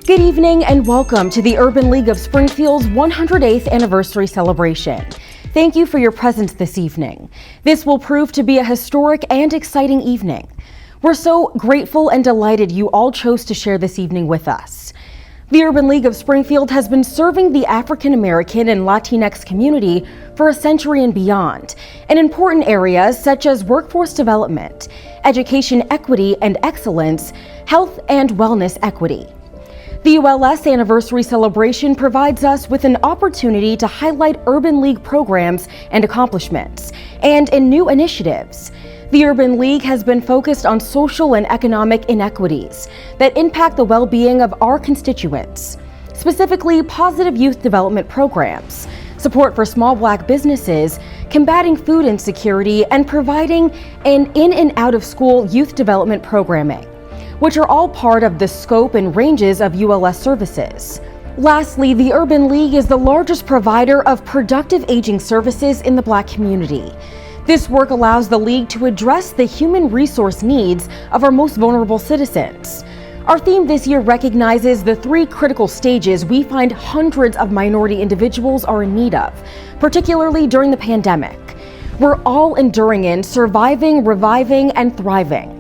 Good evening and welcome to the Urban League of Springfield's 108th anniversary celebration. Thank you for your presence this evening. This will prove to be a historic and exciting evening. We're so grateful and delighted you all chose to share this evening with us. The Urban League of Springfield has been serving the African American and Latinx community for a century and beyond in important areas such as workforce development, education equity and excellence, health and wellness equity. The ULS Anniversary Celebration provides us with an opportunity to highlight Urban League programs and accomplishments, and in new initiatives. The Urban League has been focused on social and economic inequities that impact the well-being of our constituents, specifically positive youth development programs, support for small Black businesses, combating food insecurity, and providing an in and out of school youth development programming, which are all part of the scope and ranges of ULS services. Lastly, the Urban League is the largest provider of productive aging services in the Black community. This work allows the League to address the human resource needs of our most vulnerable citizens. Our theme this year recognizes the three critical stages we find hundreds of minority individuals are in need of, particularly during the pandemic. We're all enduring in surviving, reviving, and thriving.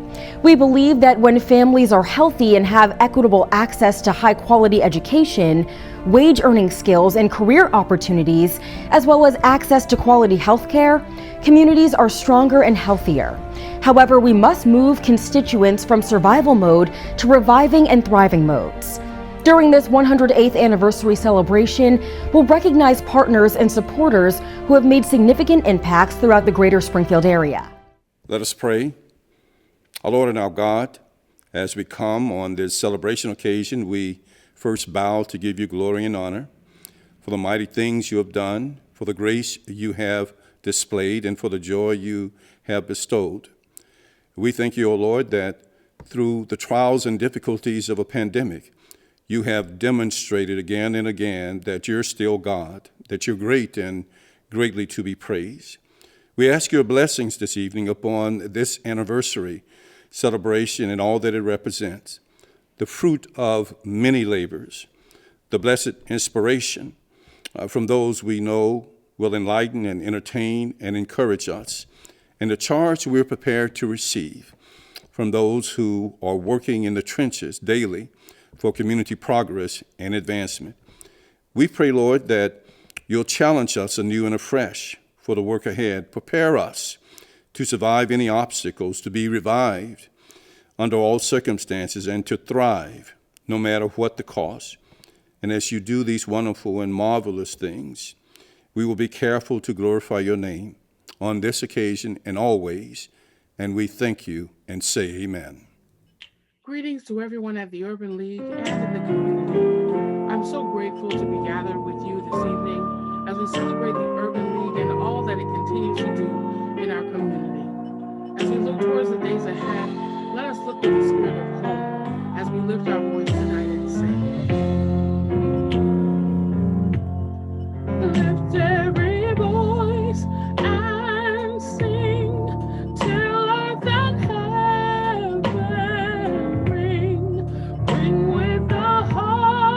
We believe that when families are healthy and have equitable access to high-quality education, wage-earning skills, and career opportunities, as well as access to quality health care, communities are stronger and healthier. However, we must move constituents from survival mode to reviving and thriving modes. During this 108th anniversary celebration, we'll recognize partners and supporters who have made significant impacts throughout the greater Springfield area. Let us pray. Our Lord and our God, as we come on this celebration occasion, we first bow to give you glory and honor for the mighty things you have done, for the grace you have displayed, and for the joy you have bestowed. We thank you, O Lord, that through the trials and difficulties of a pandemic, you have demonstrated again and again that you're still God, that you're great and greatly to be praised. We ask your blessings this evening upon this anniversary celebration and all that it represents, the fruit of many labors, the blessed inspiration from those we know will enlighten and entertain and encourage us, and the charge we're prepared to receive from those who are working in the trenches daily for community progress and advancement. We pray, Lord, that you'll challenge us anew and afresh for the work ahead. Prepare us to survive any obstacles, to be revived under all circumstances, and to thrive no matter what the cost. And as you do these wonderful and marvelous things, we will be careful to glorify your name on this occasion and always, and we thank you and say amen. Greetings to everyone at the Urban League and in the community. I'm so grateful to be gathered with you this evening as we celebrate the Urban League and all that it continues to do in our community. As we look towards the days ahead, let us look with the spirit of hope as we lift our voice tonight and sing. Lift every voice and sing till earth and heaven ring with the heart.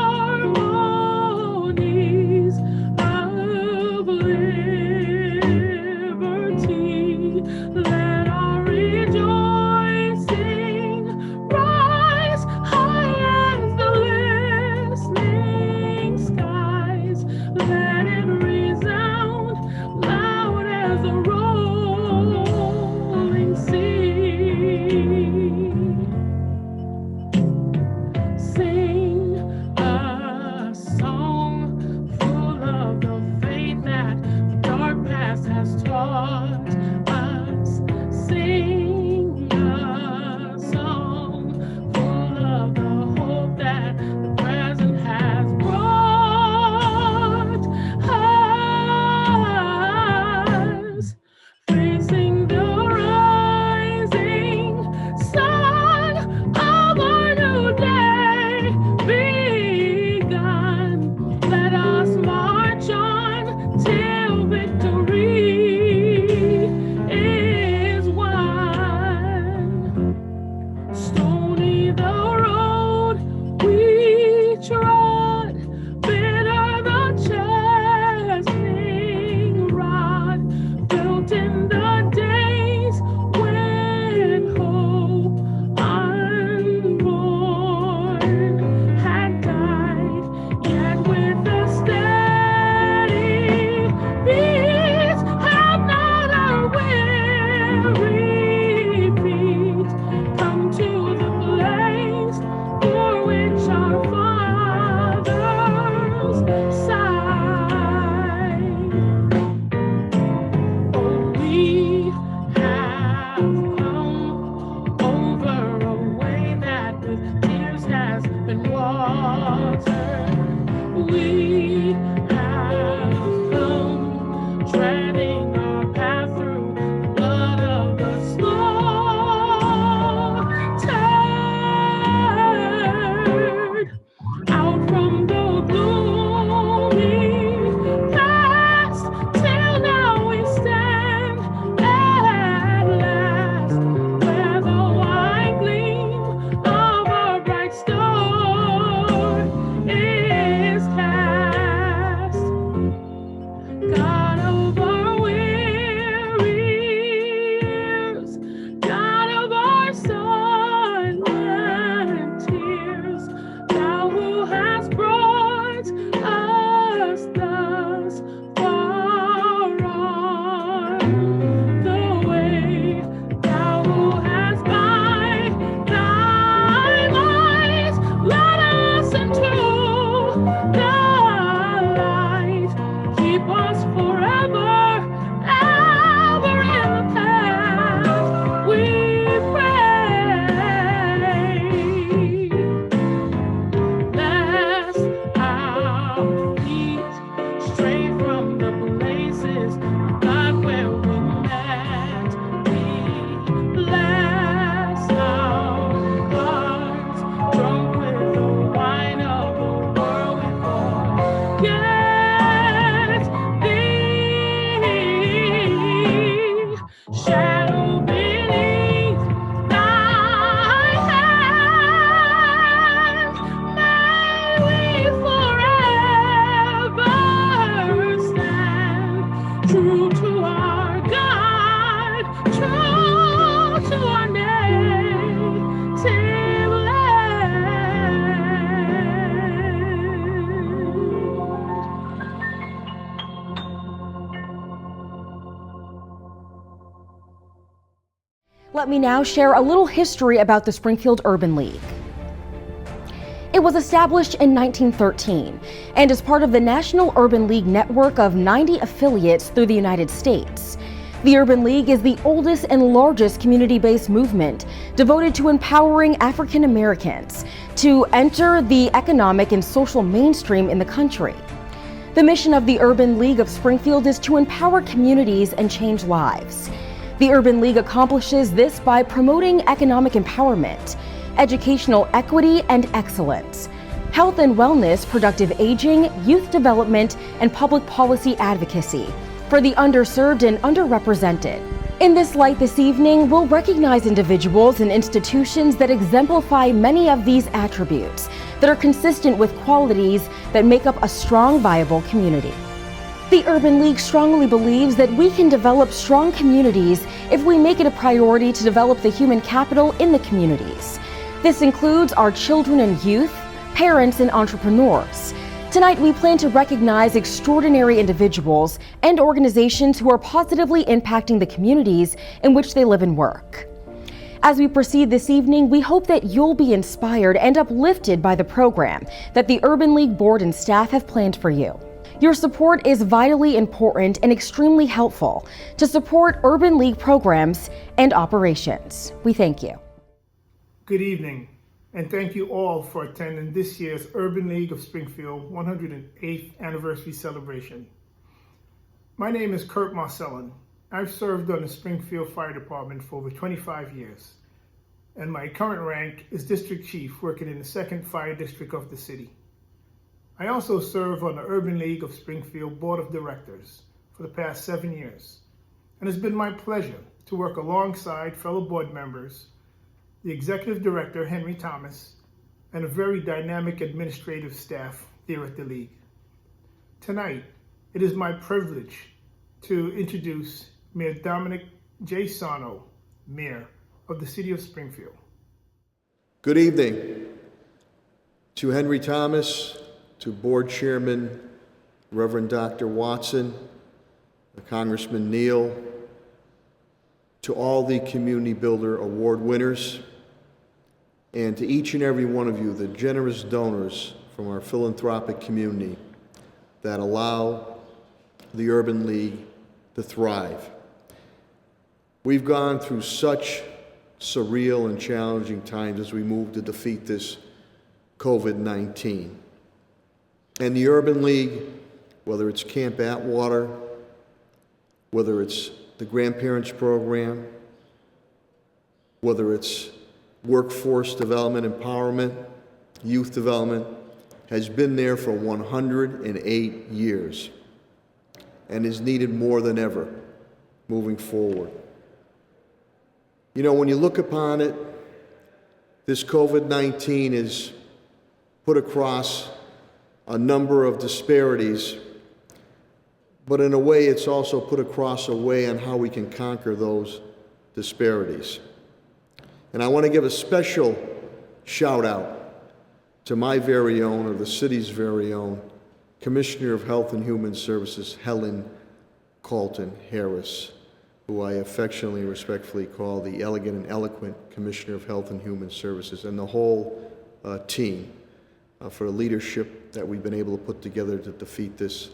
forget thee. Shadow beneath thy hand, may we forever stand true to our God, true to our native land. Let me now share a little history about the Springfield Urban League. It was established in 1913 and is part of the National Urban League network of 90 affiliates through the United States. The Urban League is the oldest and largest community-based movement devoted to empowering African Americans to enter the economic and social mainstream in the country. The mission of the Urban League of Springfield is to empower communities and change lives. The Urban League accomplishes this by promoting economic empowerment, educational equity and excellence, health and wellness, productive aging, youth development, and public policy advocacy for the underserved and underrepresented. In this light this evening, we'll recognize individuals and institutions that exemplify many of these attributes that are consistent with qualities that make up a strong, viable community. The Urban League strongly believes that we can develop strong communities if we make it a priority to develop the human capital in the communities. This includes our children and youth, parents, and entrepreneurs. Tonight, we plan to recognize extraordinary individuals and organizations who are positively impacting the communities in which they live and work. As we proceed this evening, we hope that you'll be inspired and uplifted by the program that the Urban League board and staff have planned for you. Your support is vitally important and extremely helpful to support Urban League programs and operations. We thank you. Good evening, and thank you all for attending this year's Urban League of Springfield 108th Anniversary Celebration. My name is Kurt Marcellin. I've served on the Springfield Fire Department for over 25 years, and my current rank is District Chief working in the 2nd Fire District of the city. I also serve on the Urban League of Springfield Board of Directors for the past 7 years, and it's been my pleasure to work alongside fellow board members, the Executive Director, Henry Thomas, and a very dynamic administrative staff here at the League. Tonight, it is my privilege to introduce Mayor Dominic J. Sarno, Mayor of the City of Springfield. Good evening to Henry Thomas, to Board Chairman Reverend Dr. Watson, Congressman Neal, to all the Community Builder Award winners, and to each and every one of you, the generous donors from our philanthropic community that allow the Urban League to thrive. We've gone through such surreal and challenging times as we move to defeat this COVID-19. And the Urban League, whether it's Camp Atwater, whether it's the Grandparents Program, whether it's workforce development, empowerment, youth development, has been there for 108 years and is needed more than ever moving forward. You know, when you look upon it, this COVID-19 is put across a number of disparities, but in a way it's also put across a way on how we can conquer those disparities. And I want to give a special shout out to my very own, or the city's very own, Commissioner of Health and Human Services, Helen Carlton Harris, who I affectionately and respectfully call the elegant and eloquent Commissioner of Health and Human Services, and the whole team for the leadership that we've been able to put together to defeat this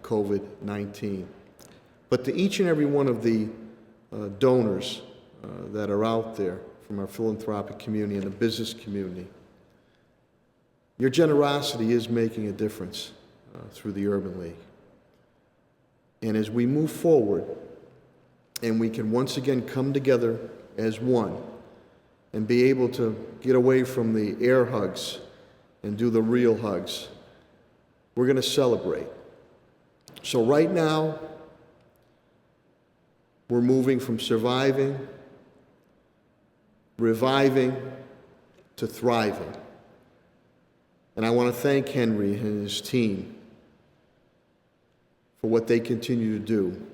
COVID-19. But to each and every one of the donors that are out there from our philanthropic community and the business community, your generosity is making a difference through the Urban League. And as we move forward and we can once again come together as one and be able to get away from the air hugs and do the real hugs, we're going to celebrate. So right now, we're moving from surviving, reviving, to thriving. And I want to thank Henry and his team for what they continue to do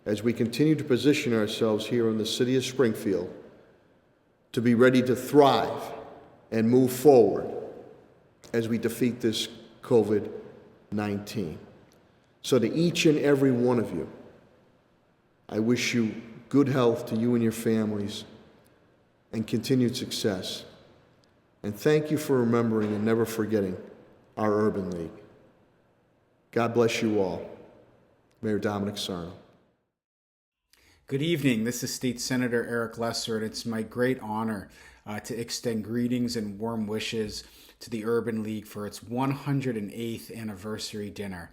as we continue to position ourselves here in the city of Springfield to be ready to thrive and move forward as we defeat this COVID-19. So to each and every one of you, I wish you good health to you and your families and continued success. And thank you for remembering and never forgetting our Urban League. God bless you all. Mayor Dominic Sarno. Good evening. This is State Senator Eric Lesser, and it's my great honor to extend greetings and warm wishes to the Urban League for its 108th anniversary dinner.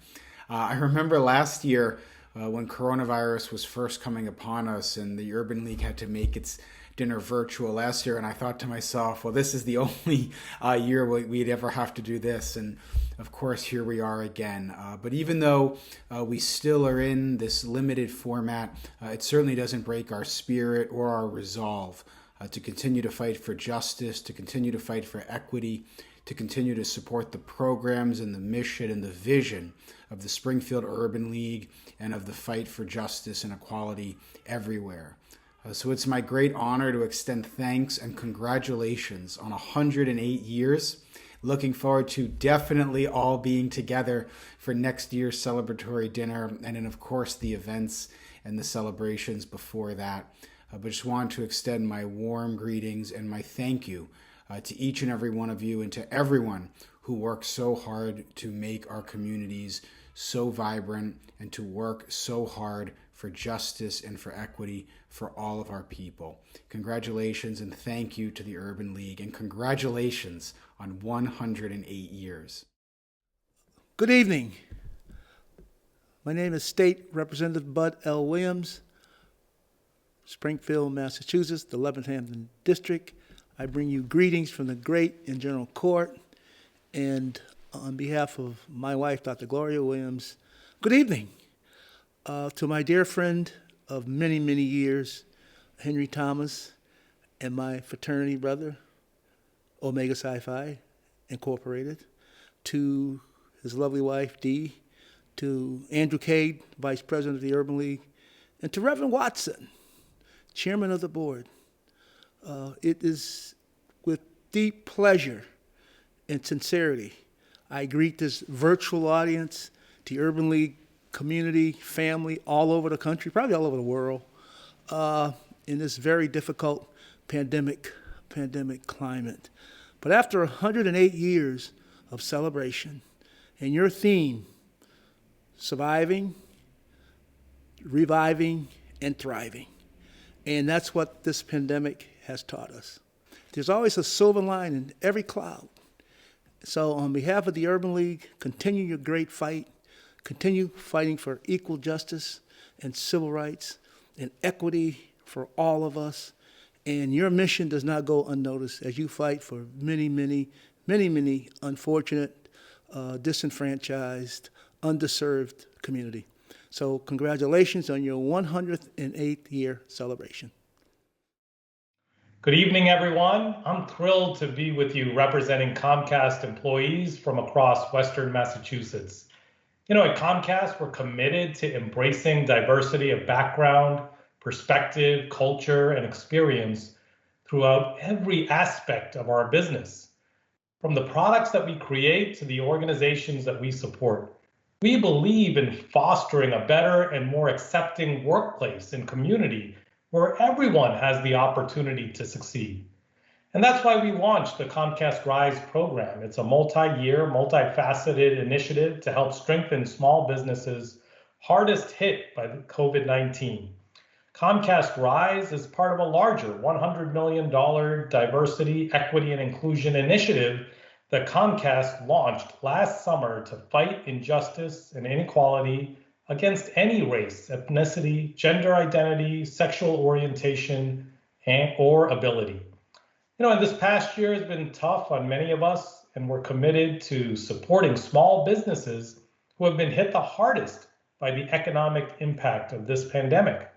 I remember last year when coronavirus was first coming upon us and the Urban League had to make its dinner virtual last year, and I thought to myself, well, this is the only year we'd ever have to do this, and of course here we are again. But even though we still are in this limited format, it certainly doesn't break our spirit or our resolve to continue to fight for justice, to continue to fight for equity, to continue to support the programs and the mission and the vision of the Springfield Urban League and of the fight for justice and equality everywhere. So it's my great honor to extend thanks and congratulations on 108 years. Looking forward to definitely all being together for next year's celebratory dinner, and then of course the events and the celebrations before that. But just want to extend my warm greetings and my thank you to each and every one of you and to everyone who works so hard to make our communities so vibrant and to work so hard for justice and for equity for all of our people. Congratulations and thank you to the Urban League, and congratulations on 108 years. Good evening. My name is State Representative Bud L. Williams, Springfield, Massachusetts, the Levenhampton District. I bring you greetings from the great and General Court, and on behalf of my wife, Dr. Gloria Williams, good evening. To my dear friend of many, many years, Henry Thomas, and my fraternity brother, Omega Psi Phi Incorporated, to his lovely wife, Dee, to Andrew Cade, Vice President of the Urban League, and to Reverend Watson, Chairman of the Board. It is with deep pleasure and sincerity I greet this virtual audience, the Urban League community, family, all over the country, probably all over the world, in this very difficult pandemic climate. But after 108 years of celebration, and your theme, surviving, reviving, and thriving, and that's what this pandemic has taught us. There's always a silver line in every cloud. So on behalf of the Urban League, continue your great fight. Continue fighting for equal justice and civil rights and equity for all of us. And your mission does not go unnoticed as you fight for many unfortunate, disenfranchised, underserved community. So congratulations on your 108th year celebration. Good evening, everyone. I'm thrilled to be with you representing Comcast employees from across Western Massachusetts. You know, at Comcast, we're committed to embracing diversity of background, perspective, culture, and experience throughout every aspect of our business. From the products that we create to the organizations that we support, we believe in fostering a better and more accepting workplace and community where everyone has the opportunity to succeed. And that's why we launched the Comcast Rise program. It's a multi-year, multifaceted initiative to help strengthen small businesses hardest hit by the COVID-19. Comcast Rise is part of a larger $100 million diversity, equity, and inclusion initiative that Comcast launched last summer to fight injustice and inequality against any race, ethnicity, gender identity, sexual orientation, or ability. You know, and this past year has been tough on many of us, and we're committed to supporting small businesses who have been hit the hardest by the economic impact of this pandemic.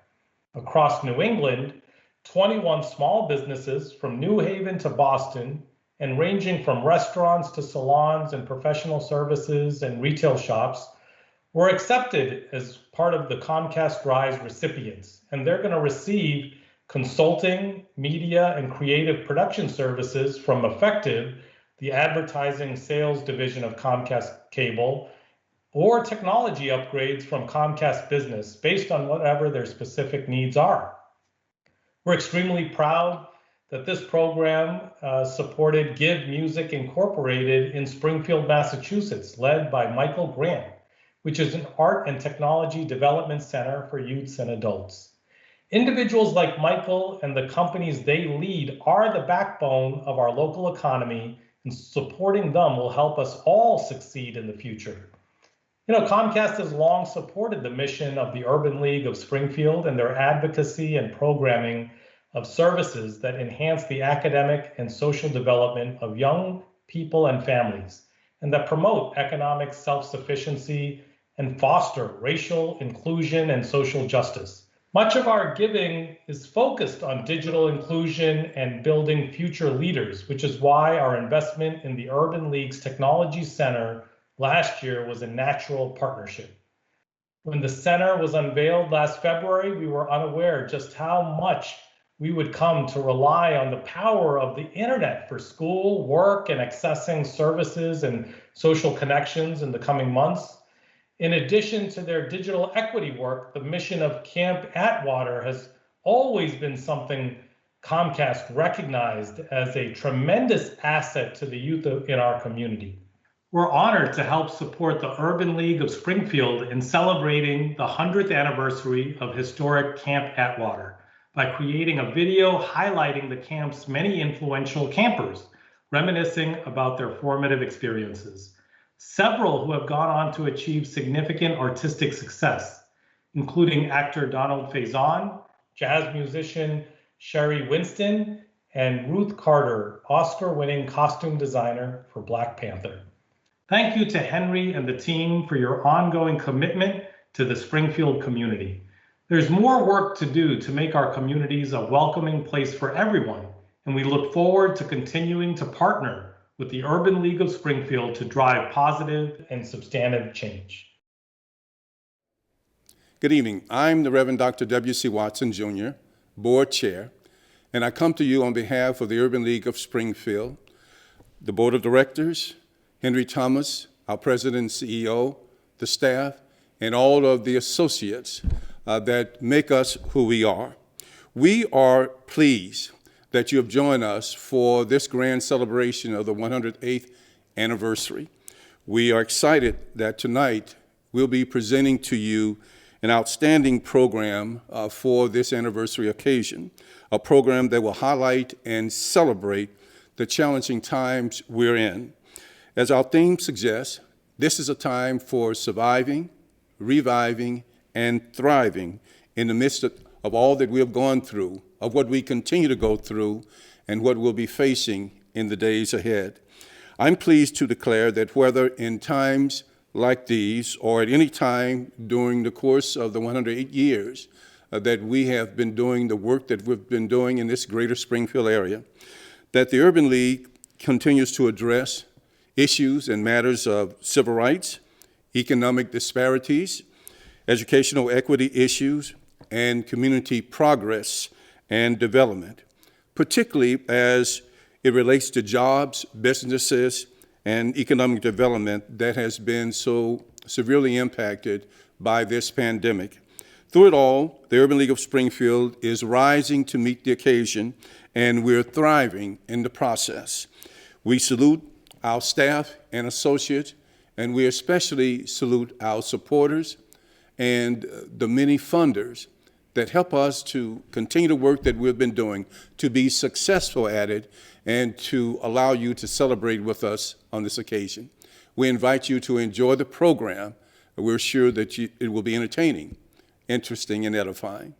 Across New England, 21 small businesses from New Haven to Boston, and ranging from restaurants to salons and professional services and retail shops, were accepted as part of the Comcast Rise recipients. And they're going to receive consulting, media, and creative production services from Effective, the advertising sales division of Comcast Cable, or technology upgrades from Comcast Business based on whatever their specific needs are. We're extremely proud that this program supported Give Music Incorporated in Springfield, Massachusetts, led by Michael Grant, which is an art and technology development center for youths and adults. Individuals like Michael and the companies they lead are the backbone of our local economy, and supporting them will help us all succeed in the future. Comcast has long supported the mission of the Urban League of Springfield and their advocacy and programming of services that enhance the academic and social development of young people and families, and that promote economic self-sufficiency and foster racial inclusion and social justice. Much of our giving is focused on digital inclusion and building future leaders, which is why our investment in the Urban League's Technology Center last year was a natural partnership. When the center was unveiled last February, we were unaware just how much we would come to rely on the power of the internet for school, work, and accessing services and social connections in the coming months. In addition to their digital equity work, the mission of Camp Atwater has always been something Comcast recognized as a tremendous asset to the youth in our community. We're honored to help support the Urban League of Springfield in celebrating the 100th anniversary of historic Camp Atwater by creating a video highlighting the camp's many influential campers, reminiscing about their formative experiences. Several who have gone on to achieve significant artistic success, including actor Donald Faison, jazz musician Sherry Winston, and Ruth Carter, Oscar-winning costume designer for Black Panther. Thank you to Henry and the team for your ongoing commitment to the Springfield community. There's more work to do to make our communities a welcoming place for everyone, and we look forward to continuing to partner with the Urban League of Springfield to drive positive and substantive change. Good evening. I'm the Reverend Dr. W.C. Watson, Jr., Board Chair, and I come to you on behalf of the Urban League of Springfield, the Board of Directors, Henry Thomas, our President and CEO, the staff, and all of the associates that make us who we are. We are pleased that you have joined us for this grand celebration of the 108th anniversary. We are excited that tonight we'll be presenting to you an outstanding program for this anniversary occasion, a program that will highlight and celebrate the challenging times we're in. As our theme suggests, this is a time for surviving, reviving, and thriving in the midst of all that we have gone through, of what we continue to go through, and what we'll be facing in the days ahead. I'm pleased to declare that whether in times like these or at any time during the course of the 108 years that we have been doing the work that we've been doing in this greater Springfield area, that the Urban League continues to address issues and matters of civil rights, economic disparities, educational equity issues, and community progress and development, particularly as it relates to jobs, businesses, and economic development that has been so severely impacted by this pandemic. Through it all, the Urban League of Springfield is rising to meet the occasion, and we're thriving in the process. We salute our staff and associates, and we especially salute our supporters and the many funders that help us to continue the work that we've been doing, to be successful at it, and to allow you to celebrate with us on this occasion. We invite you to enjoy the program. We're sure that it will be entertaining, interesting, and edifying.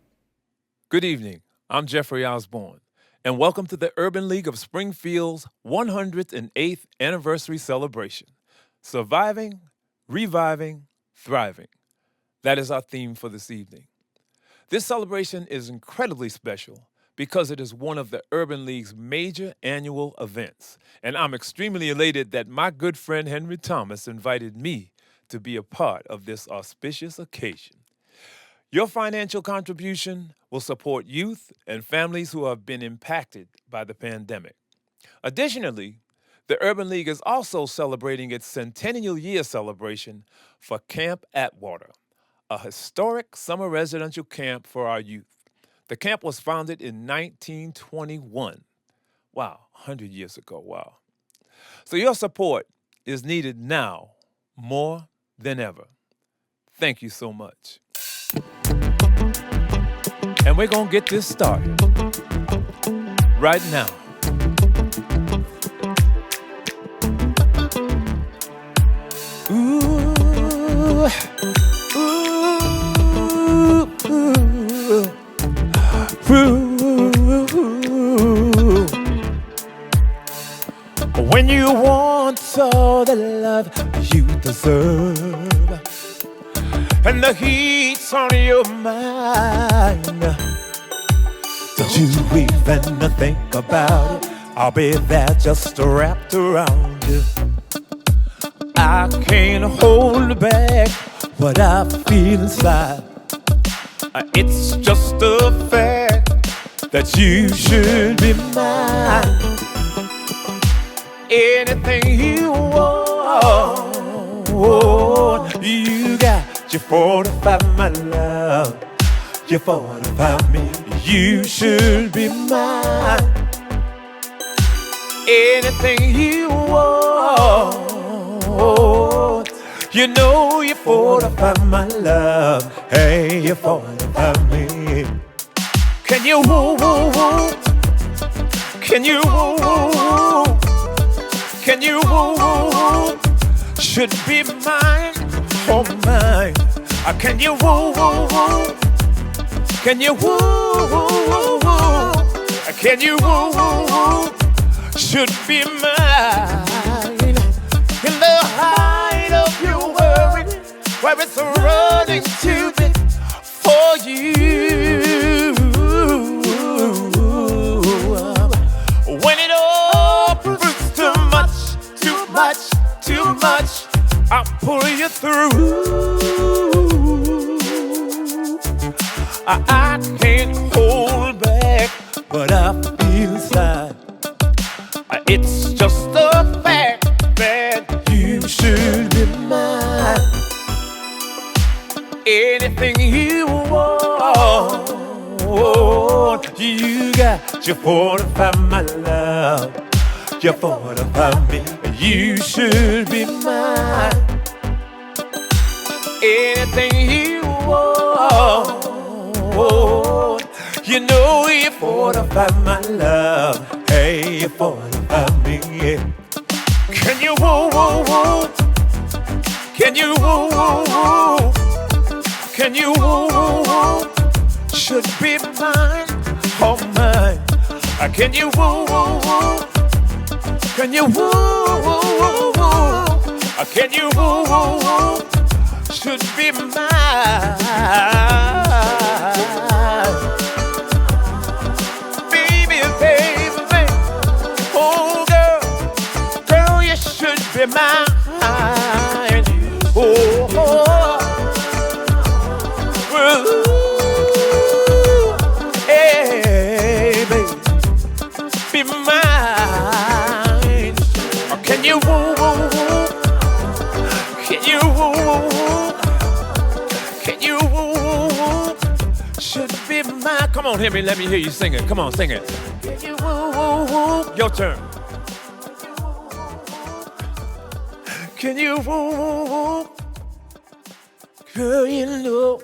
Good evening. I'm Jeffrey Osborne, and welcome to the Urban League of Springfield's 108th anniversary celebration, Surviving, Reviving, thriving. That is our theme for this evening. This celebration is incredibly special because it is one of the Urban League's major annual events. And I'm extremely elated that my good friend Henry Thomas invited me to be a part of this auspicious occasion. Your financial contribution will support youth and families who have been impacted by the pandemic. Additionally, the Urban League is also celebrating its centennial year celebration for Camp Atwater, a historic summer residential camp for our youth. The camp was founded in 1921. Wow, 100 years ago, wow. So your support is needed now more than ever. Thank you so much. And we're gonna get this started right now. Ooh, ooh, ooh. When you want all the love you deserve, and the heat's on your mind, don't you even think about it. I'll be there just wrapped around you. I can't hold back what I feel inside. It's just a fact that you should be mine. Anything you want, you got your 45, my love. Your 45 me, you should be mine. Anything you want, you know you're 45, my love. Hey, you're 45 me. Can you woo woo woo? Can you woo woo woo? Can you woo woo woo? Should be mine, oh mine. Can you woo woo woo? Can you woo woo woo woo? Can you woo woo woo? Should be mine. In the height of your worry, where it's running to me for you. When it all proves too much, too much, too much, I'll pull you through. I can't hold back what I feel inside. It's just a fact that you should be mine. Anything you want, you got your 45, my love. Your 45 me, you should be mine. Anything you want, you know you're 45, my love. Hey, you're 45 me. Can you woo woo woo? Can you woo woo woo? Can you woo woo woo? Should be mine, oh mine. Can you woo woo woo? Can you woo woo woo woo? Can you woo woo woo? Should be mine. Baby, baby, baby. Oh girl, you should be mine. Oh, oh. Hey, baby, be mine. Can you woo woo woo? Can you woo woo woo? Can you woo woo woo? Should be mine. Come on, Henry, let me hear you sing it. Come on, sing it. Can you woo woo woo? Your turn. Can you woo woo woo? Girl, you know,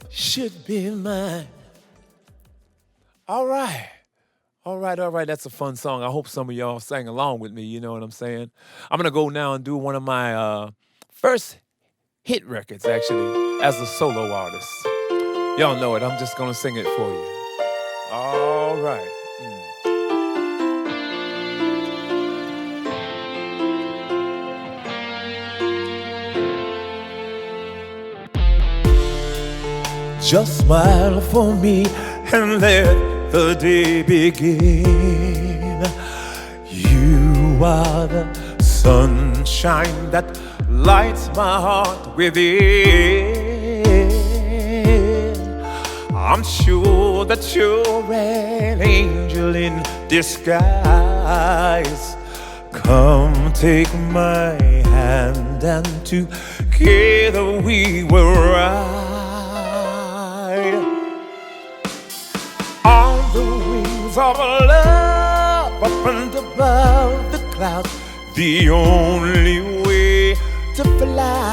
should be mine. All right. All right. That's a fun song. I hope some of y'all sang along with me. You know what I'm saying? I'm going to go now and do one of my first hit records, actually, as a solo artist. Y'all know it. I'm just going to sing it for you. All right. Just smile for me and let the day begin. You are the sunshine that lights my heart within. I'm sure that you're an angel in disguise. Come take my hand and together we will ride on the wings of love up and above the clouds. The only way to fly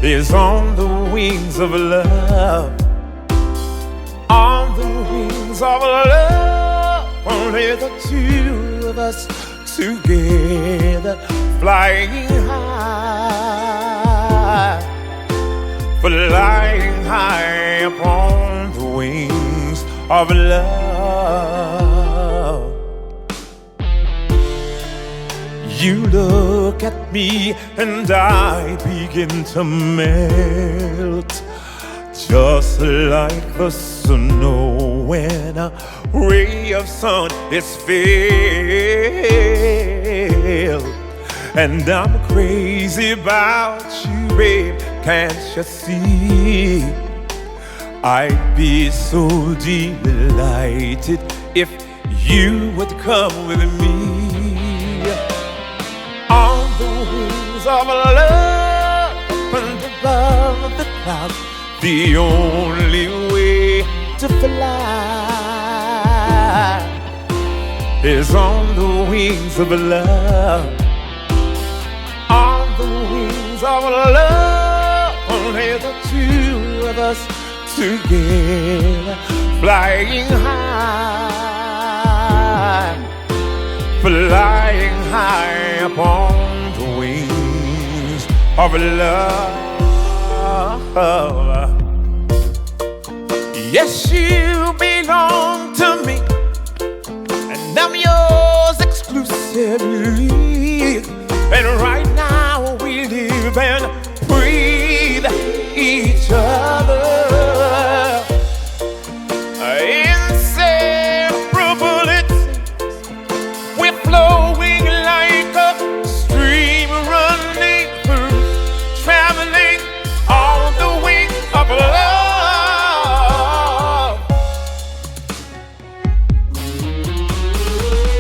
is on the wings of love. On the wings of love, only the two of us together, flying high, flying high upon the wings of love. You look at me and I begin to melt, just like the snow when a ray of sun is filled. And I'm crazy about you, babe, can't you see? I'd be so delighted if you would come with me. On the wings of love, up and above the clouds, the only way to fly is on the wings of love. On the wings of love, only the two of us together, flying high, flying high upon the wings of love. Yes, you belong to me, and I'm yours exclusively. And right now we live and breathe each other. Inseparable it seems, we're flowing like a stream running through, traveling on the wings of love.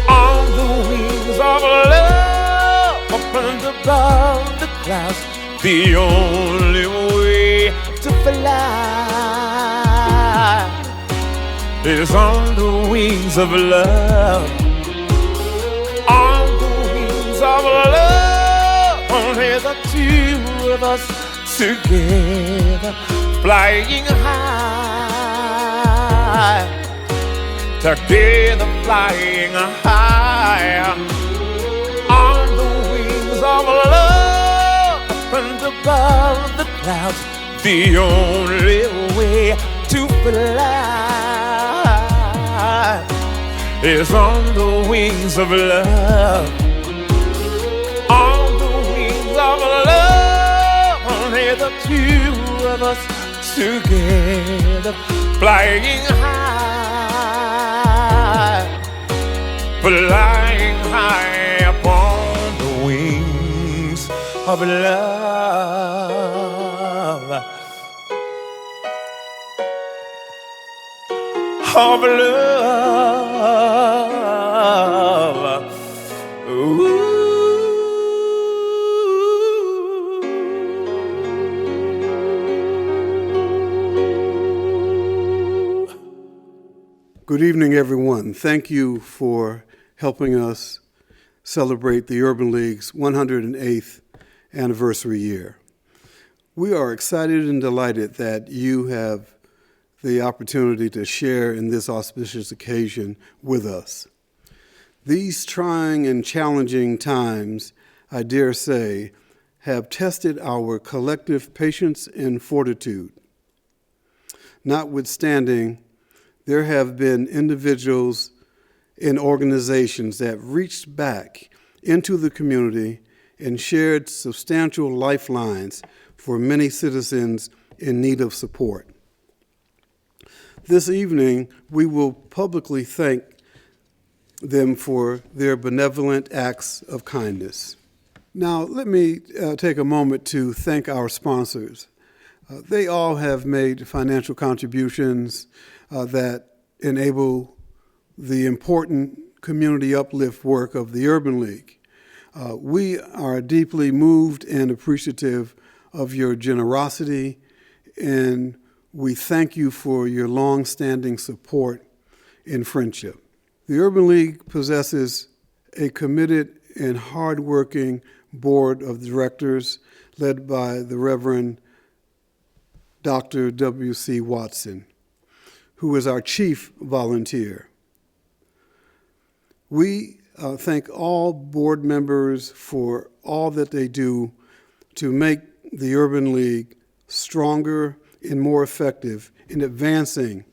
On the wings of love, up and above the clouds, the only way to fly is on the wings of love. On the wings of love, only the two of us together, flying high, together flying high. On the wings of love, up and above the clouds, the only way to fly is on the wings of love. On the wings of love, only the two of us together, flying high, flying high upon the wings of love. Of love. Ooh. Good evening, everyone. Thank you for helping us celebrate the Urban League's 108th anniversary year. We are excited and delighted that you have the opportunity to share in this auspicious occasion with us. These trying and challenging times, I dare say, have tested our collective patience and fortitude. Notwithstanding, there have been individuals and organizations that reached back into the community and shared substantial lifelines for many citizens in need of support. This evening, we will publicly thank them for their benevolent acts of kindness. Now, let me take a moment to thank our sponsors. They all have made financial contributions that enable the important community uplift work of the Urban League. We are deeply moved and appreciative of your generosity, and we thank you for your long-standing support and friendship. The Urban League possesses a committed and hardworking board of directors led by the Reverend Dr. W.C. Watson, who is our chief volunteer. We thank all board members for all that they do to make the Urban League stronger and more effective in advancing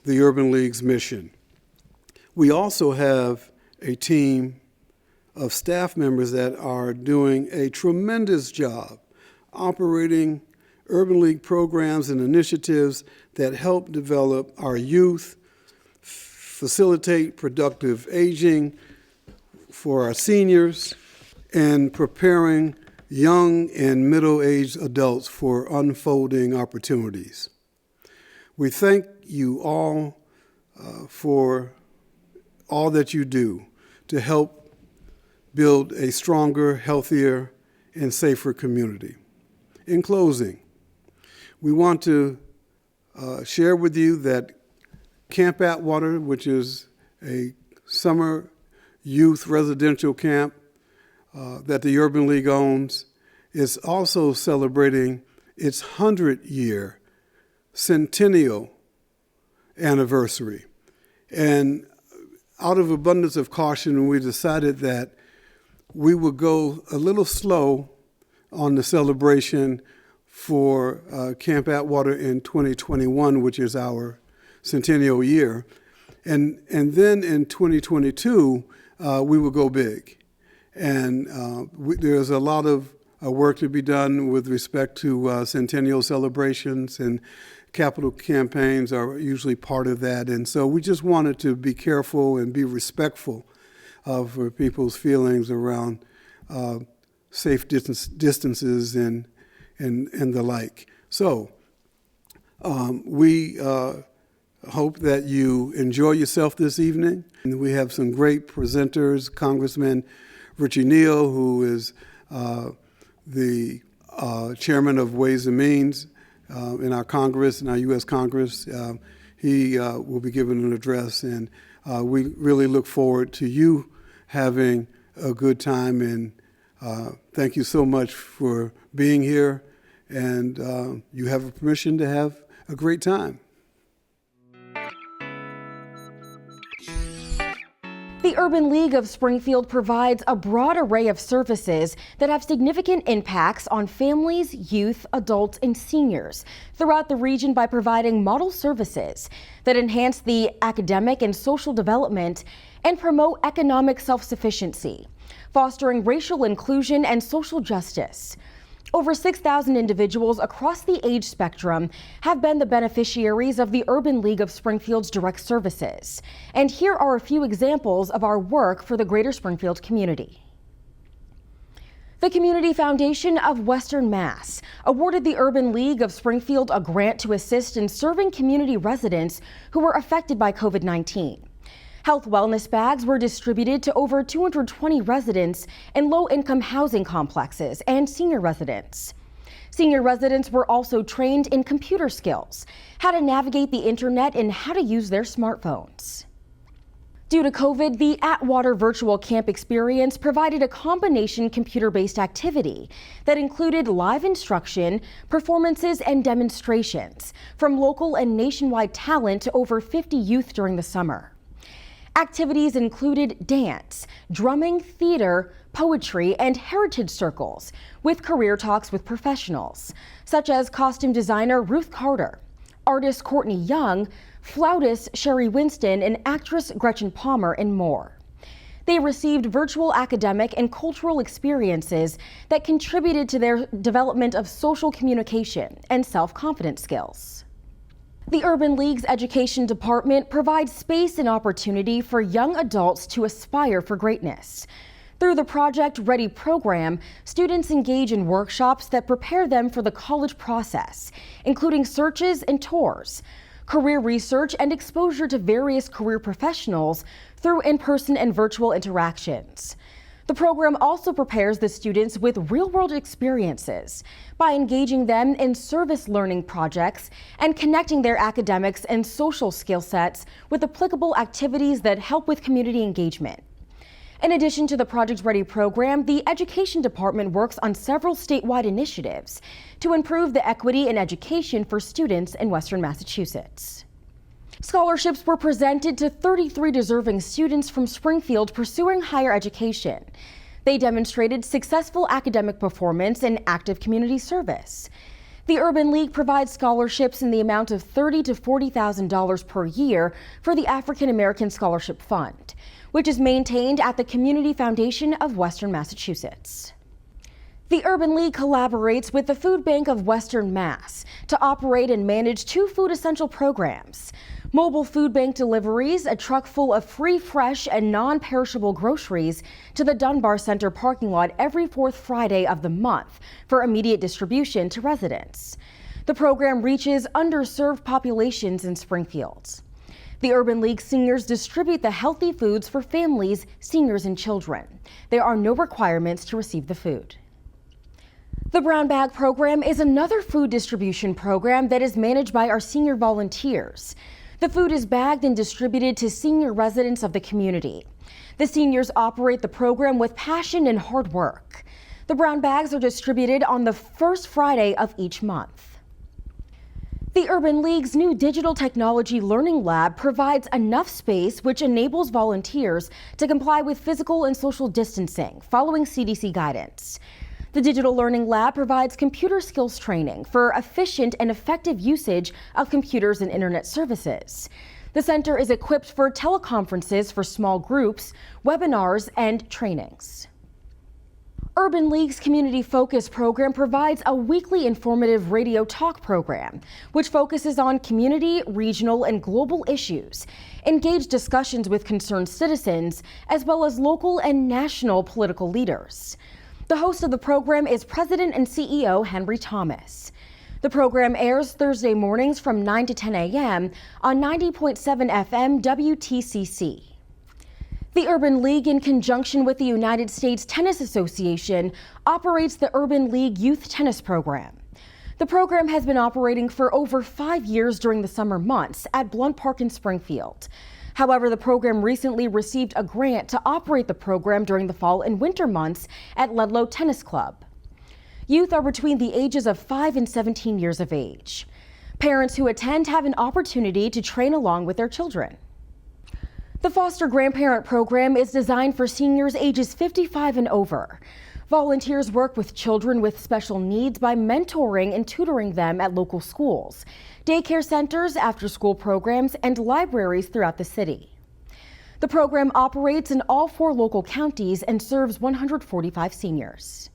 the Urban League's mission. We also have a team of staff members that are doing a tremendous job operating Urban League programs and initiatives that help develop our youth, facilitate productive aging for our seniors, and preparing young and middle-aged adults for unfolding opportunities. We thank you all for all that you do to help build a stronger, healthier, and safer community. In closing, we want to share with you that Camp Atwater, which is a summer youth residential camp that the Urban League owns, is also celebrating its 100-year centennial anniversary. And out of abundance of caution, we decided that we would go a little slow on the celebration for Camp Atwater in 2021, which is our centennial year. And then in 2022, we will go big. And there's a lot of work to be done with respect to centennial celebrations, and capital campaigns are usually part of that. And so we just wanted to be careful and be respectful of people's feelings around safe distances and the like. So we hope that you enjoy yourself this evening. And we have some great presenters, Congressman Richie Neal, who is the chairman of Ways and Means in our Congress, in our U.S. Congress. He will be giving an address, and we really look forward to you having a good time. And thank you so much for being here, and you have permission to have a great time. The Urban League of Springfield provides a broad array of services that have significant impacts on families, youth, adults, and seniors throughout the region by providing model services that enhance the academic and social development and promote economic self-sufficiency, fostering racial inclusion and social justice. Over 6,000 individuals across the age spectrum have been the beneficiaries of the Urban League of Springfield's direct services. And here are a few examples of our work for the greater Springfield community. The Community Foundation of Western Mass awarded the Urban League of Springfield a grant to assist in serving community residents who were affected by COVID-19. Health wellness bags were distributed to over 220 residents in low-income housing complexes and senior residents. Senior residents were also trained in computer skills, how to navigate the internet, and how to use their smartphones. Due to COVID, the Atwater Virtual Camp Experience provided a combination computer-based activity that included live instruction, performances, and demonstrations from local and nationwide talent to over 50 youth during the summer. Activities included dance, drumming, theater, poetry, and heritage circles, with career talks with professionals, such as costume designer Ruth Carter, artist Courtney Young, flautist Sherry Winston, and actress Gretchen Palmer, and more. They received virtual academic and cultural experiences that contributed to their development of social communication and self-confidence skills. The Urban League's Education Department provides space and opportunity for young adults to aspire for greatness. Through the Project Ready program, students engage in workshops that prepare them for the college process, including searches and tours, career research, and exposure to various career professionals through in-person and virtual interactions. The program also prepares the students with real-world experiences by engaging them in service learning projects and connecting their academics and social skill sets with applicable activities that help with community engagement. In addition to the Project Ready program, the Education Department works on several statewide initiatives to improve the equity in education for students in Western Massachusetts. Scholarships were presented to 33 deserving students from Springfield pursuing higher education. They demonstrated successful academic performance and active community service. The Urban League provides scholarships in the amount of $30,000 to $40,000 per year for the African American Scholarship Fund, which is maintained at the Community Foundation of Western Massachusetts. The Urban League collaborates with the Food Bank of Western Mass to operate and manage 2 food essential programs: mobile food bank deliveries, a truck full of free, fresh, and non-perishable groceries to the Dunbar Center parking lot every 4th Friday of the month for immediate distribution to residents. The program reaches underserved populations in Springfield. The Urban League seniors distribute the healthy foods for families, seniors, and children. There are no requirements to receive the food. The Brown Bag Program is another food distribution program that is managed by our senior volunteers. The food is bagged and distributed to senior residents of the community. The seniors operate the program with passion and hard work. The brown bags are distributed on the first Friday of each month. The Urban League's new Digital Technology Learning Lab provides enough space which enables volunteers to comply with physical and social distancing following CDC guidance. The Digital Learning Lab provides computer skills training for efficient and effective usage of computers and internet services. The center is equipped for teleconferences for small groups, webinars, and trainings. Urban League's Community Focus program provides a weekly informative radio talk program, which focuses on community, regional, and global issues, engaged discussions with concerned citizens, as well as local and national political leaders. The host of the program is President and CEO Henry Thomas. The program airs Thursday mornings from 9 to 10 a.m. on 90.7 FM WTCC. The Urban League, in conjunction with the United States Tennis Association, operates the Urban League Youth Tennis Program. The program has been operating for over 5 years during the summer months at Blunt Park in Springfield. However, the program recently received a grant to operate the program during the fall and winter months at Ludlow Tennis Club. Youth are between the ages of 5 and 17 years of age. Parents who attend have an opportunity to train along with their children. The Foster Grandparent Program is designed for seniors ages 55 and over. Volunteers work with children with special needs by mentoring and tutoring them at local schools, daycare centers, after-school programs, and libraries throughout the city. The program operates in all 4 local counties and serves 145 seniors.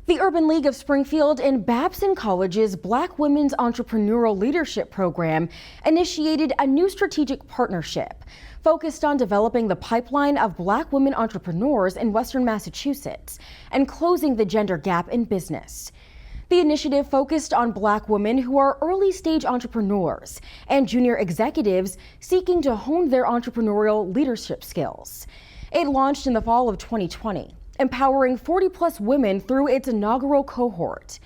The Urban League of Springfield and Babson College's Black Women's Entrepreneurial Leadership Program initiated a new strategic partnership focused on developing the pipeline of Black women entrepreneurs in Western Massachusetts and closing the gender gap in business. The initiative focused on Black women who are early-stage entrepreneurs and junior executives seeking to hone their entrepreneurial leadership skills. It launched in the fall of 2020, empowering 40-plus women through its inaugural cohort.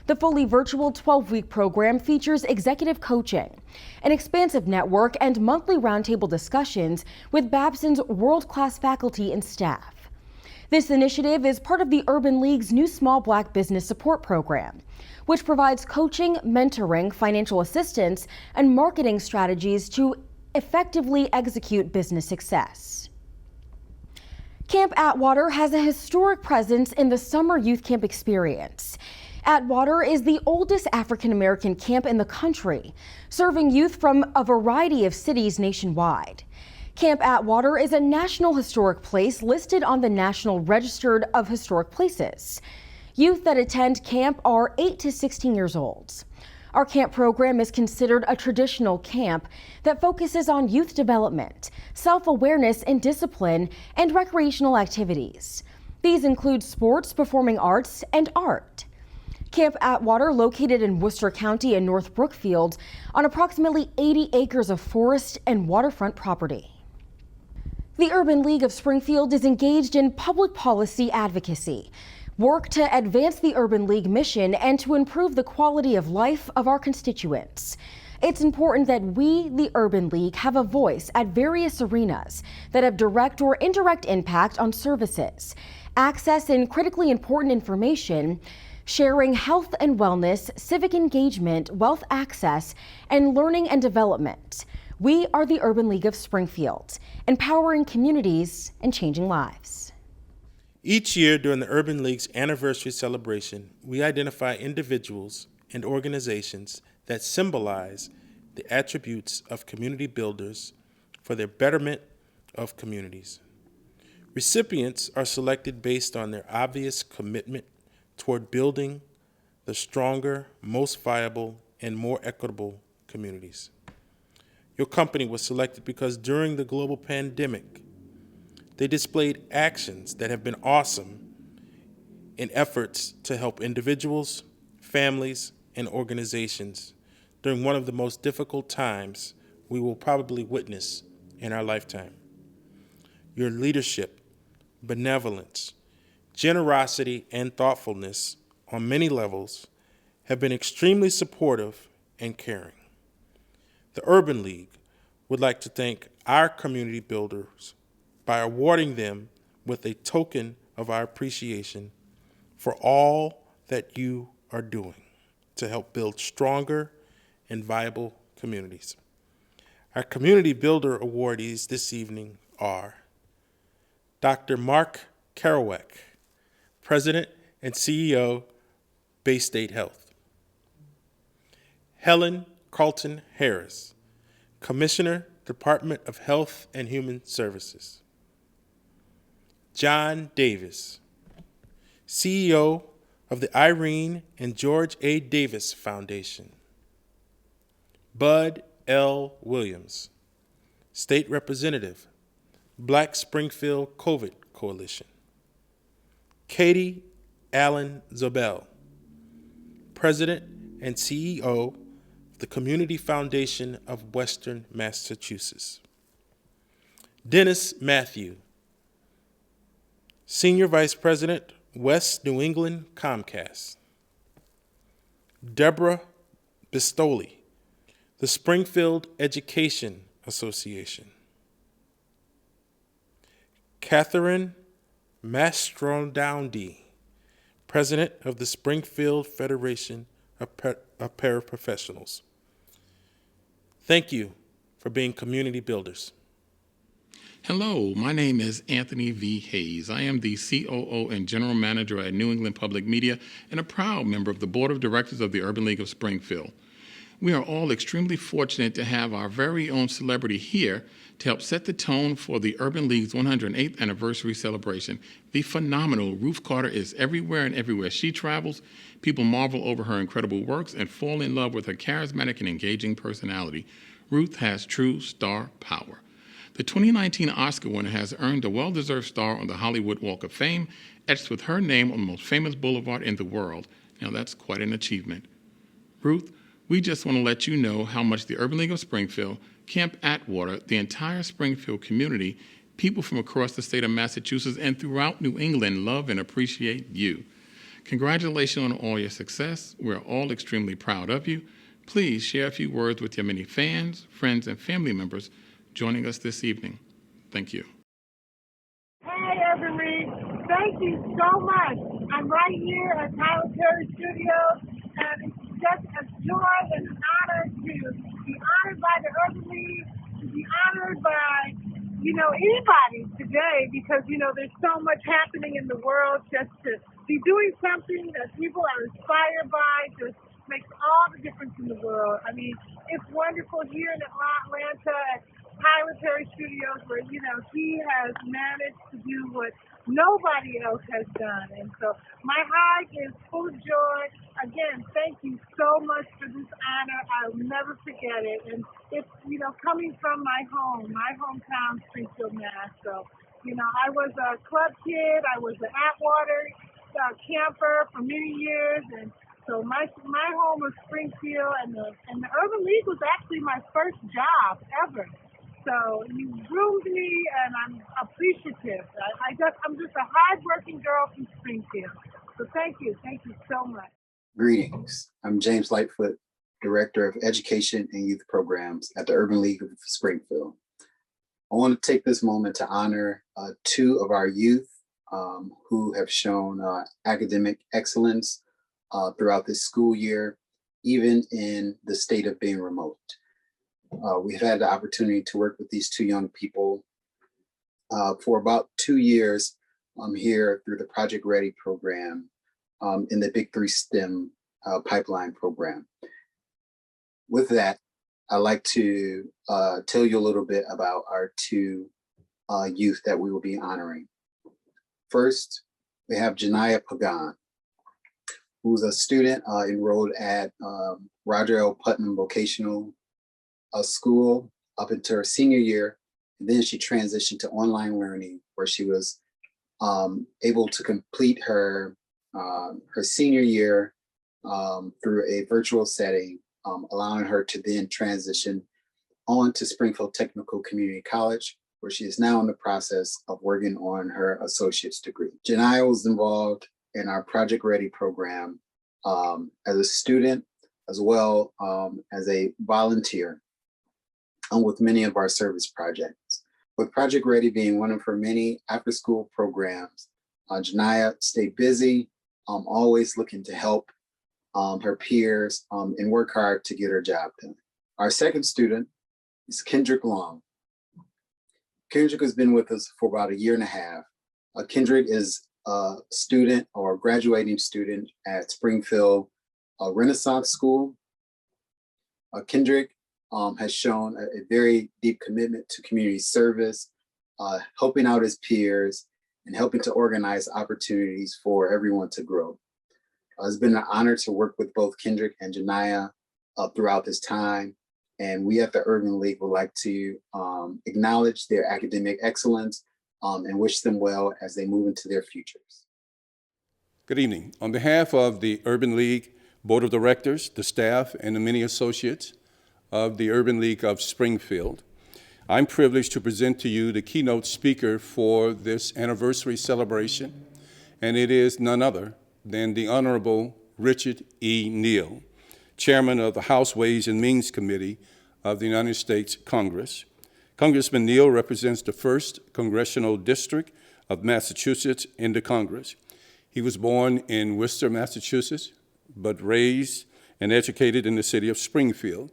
The fully virtual 12-week program features executive coaching, an expansive network, and monthly roundtable discussions with Babson's world-class faculty and staff. This initiative is part of the Urban League's new Small Black Business Support Program, which provides coaching, mentoring, financial assistance, and marketing strategies to effectively execute business success. Camp Atwater has a historic presence in the summer youth camp experience. Atwater is the oldest African American camp in the country, serving youth from a variety of cities nationwide. Camp Atwater is a National Historic Place listed on the National Register of Historic Places. Youth that attend camp are 8 to 16 years old. Our camp program is considered a traditional camp that focuses on youth development, self-awareness and discipline, and recreational activities. These include sports, performing arts, and art. Camp Atwater, located in Worcester County in North Brookfield, on approximately 80 acres of forest and waterfront property. The Urban League of Springfield is engaged in public policy advocacy, work to advance the Urban League mission and to improve the quality of life of our constituents. It's important that we, the Urban League, have a voice at various arenas that have direct or indirect impact on services, access and critically important information, sharing health and wellness, civic engagement, wealth access, and learning and development. We are the Urban League of Springfield, empowering communities and changing lives. Each year during the Urban League's anniversary celebration, we identify individuals and organizations that symbolize the attributes of community builders for their betterment of communities. Recipients are selected based on their obvious commitment toward building the stronger, most viable, and more equitable communities. Your company was selected because during the global pandemic, they displayed actions that have been awesome in efforts to help individuals, families, and organizations during one of the most difficult times we will probably witness in our lifetime. Your leadership, benevolence, generosity, and thoughtfulness on many levels have been extremely supportive and caring. The Urban League would like to thank our community builders by awarding them with a token of our appreciation for all that you are doing to help build stronger and viable communities. Our Community Builder awardees this evening are Dr. Mark Kerouac, President and CEO, Bay State Health. Helen Carlton Harris, Commissioner, Department of Health and Human Services. John Davis, CEO of the Irene and George A. Davis Foundation. Bud L. Williams, State Representative, Black Springfield COVID Coalition. Katie Allen Zobel, President and CEO of the Community Foundation of Western Massachusetts. Dennis Matthew, Senior Vice President, West New England Comcast. Deborah Bistoli, the Springfield Education Association. Catherine Mastrondowndy, President of the Springfield Federation of Paraprofessionals. Thank you for being community builders. Hello, my name is Anthony V. Hayes. I am the COO and General Manager at New England Public Media and a proud member of the Board of Directors of the Urban League of Springfield. We are all extremely fortunate to have our very own celebrity here to help set the tone for the Urban League's 108th anniversary celebration. The phenomenal Ruth Carter is everywhere, and everywhere she travels, people marvel over her incredible works and fall in love with her charismatic and engaging personality. Ruth has true star power. The 2019 Oscar winner has earned a well-deserved star on the Hollywood Walk of Fame, etched with her name on the most famous boulevard in the world. Now that's quite an achievement. Ruth, we just want to let you know how much the Urban League of Springfield, Camp Atwater, the entire Springfield community, people from across the state of Massachusetts and throughout New England love and appreciate you. Congratulations on all your success. We're all extremely proud of you. Please share a few words with your many fans, friends, and family members joining us this evening. Thank you. Hey, Urban League. Thank you so much. I'm right here at Tyler Perry Studios, and it's just a joy and an honor to be honored by the Urban League, to be honored by, anybody today, because, there's so much happening in the world. Just to be doing something that people are inspired by just makes all the difference in the world. I mean, it's wonderful here in Atlanta Tyler Perry Studios, where, you know, he has managed to do what nobody else has done. And so my heart is full of joy. Again, thank you so much for this honor. I'll never forget it. And it's, you know, coming from my hometown, Springfield, Mass. So, you know, I was a club kid. I was an Atwater camper for many years. And so my home was Springfield, and the Urban League was actually my first job ever. So you groomed me, and I'm appreciative. I'm just a hardworking girl from Springfield. So thank you so much. Greetings. I'm James Lightfoot, Director of Education and Youth Programs at the Urban League of Springfield. I want to take this moment to honor two of our youth who have shown academic excellence throughout this school year, even in the state of being remote. We've had the opportunity to work with these two young people for about 2 years here through the Project Ready program in the Big 3 STEM pipeline program. With that, I'd like to tell you a little bit about our two youth that we will be honoring. First, we have Janiyah Pagan, who's a student enrolled at Roger L. Putnam Vocational School up until her senior year. And then she transitioned to online learning, where she was able to complete her senior year through a virtual setting, allowing her to then transition on to Springfield Technical Community College, where she is now in the process of working on her associate's degree. Janiyah was involved in our Project Ready program as a student, as well as a volunteer with many of our service projects. With Project Ready being one of her many after-school programs, Janiyah stayed busy, always looking to help her peers and work hard to get her job done. Our second student is Kendrick Long. Kendrick has been with us for about 1.5 years. Kendrick is a student or graduating student at Springfield Renaissance School. Kendrick has shown a very deep commitment to community service, helping out his peers, and helping to organize opportunities for everyone to grow. It's been an honor to work with both Kendrick and Janiyah throughout this time. And we at the Urban League would like to acknowledge their academic excellence and wish them well as they move into their futures. Good evening. On behalf of the Urban League Board of Directors, the staff, and the many associates of the Urban League of Springfield, I'm privileged to present to you the keynote speaker for this anniversary celebration, and it is none other than the Honorable Richard E. Neal, Chairman of the House Ways and Means Committee of the United States Congress. Congressman Neal represents the 1st Congressional District of Massachusetts in the Congress. He was born in Worcester, Massachusetts, but raised and educated in the city of Springfield.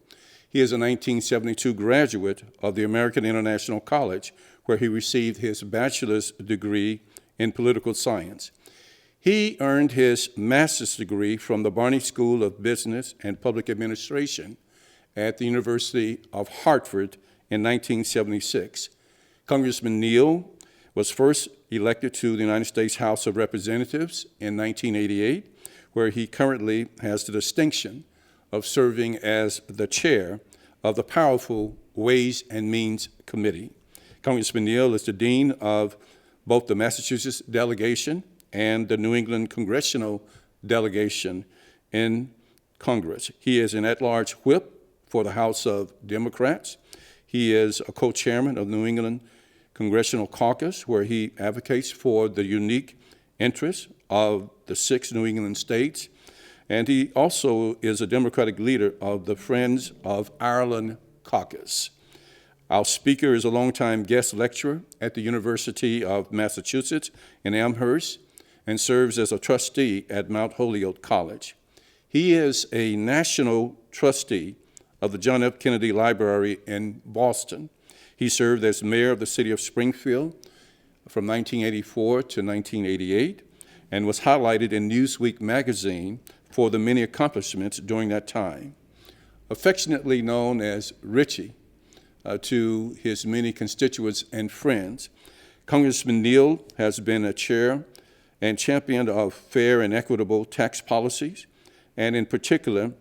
He is a 1972 graduate of the American International College, where he received his bachelor's degree in political science. He earned his master's degree from the Barney School of Business and Public Administration at the University of Hartford in 1976. Congressman Neal was first elected to the United States House of Representatives in 1988, where he currently has the distinction of serving as the chair of the powerful Ways and Means Committee. Congressman Neal is the dean of both the Massachusetts delegation and the New England congressional delegation in Congress. He is an at-large whip for the House of Democrats. He is a co-chairman of New England Congressional Caucus, where he advocates for the unique interests of the 6 New England states. And he also is a Democratic leader of the Friends of Ireland Caucus. Our speaker is a longtime guest lecturer at the University of Massachusetts in Amherst and serves as a trustee at Mount Holyoke College. He is a national trustee of the John F. Kennedy Library in Boston. He served as mayor of the city of Springfield from 1984 to 1988 and was highlighted in Newsweek magazine for the many accomplishments during that time. Affectionately known as Richie, to his many constituents and friends. Congressman Neal has been a chair and champion of fair and equitable tax policies, and in particular,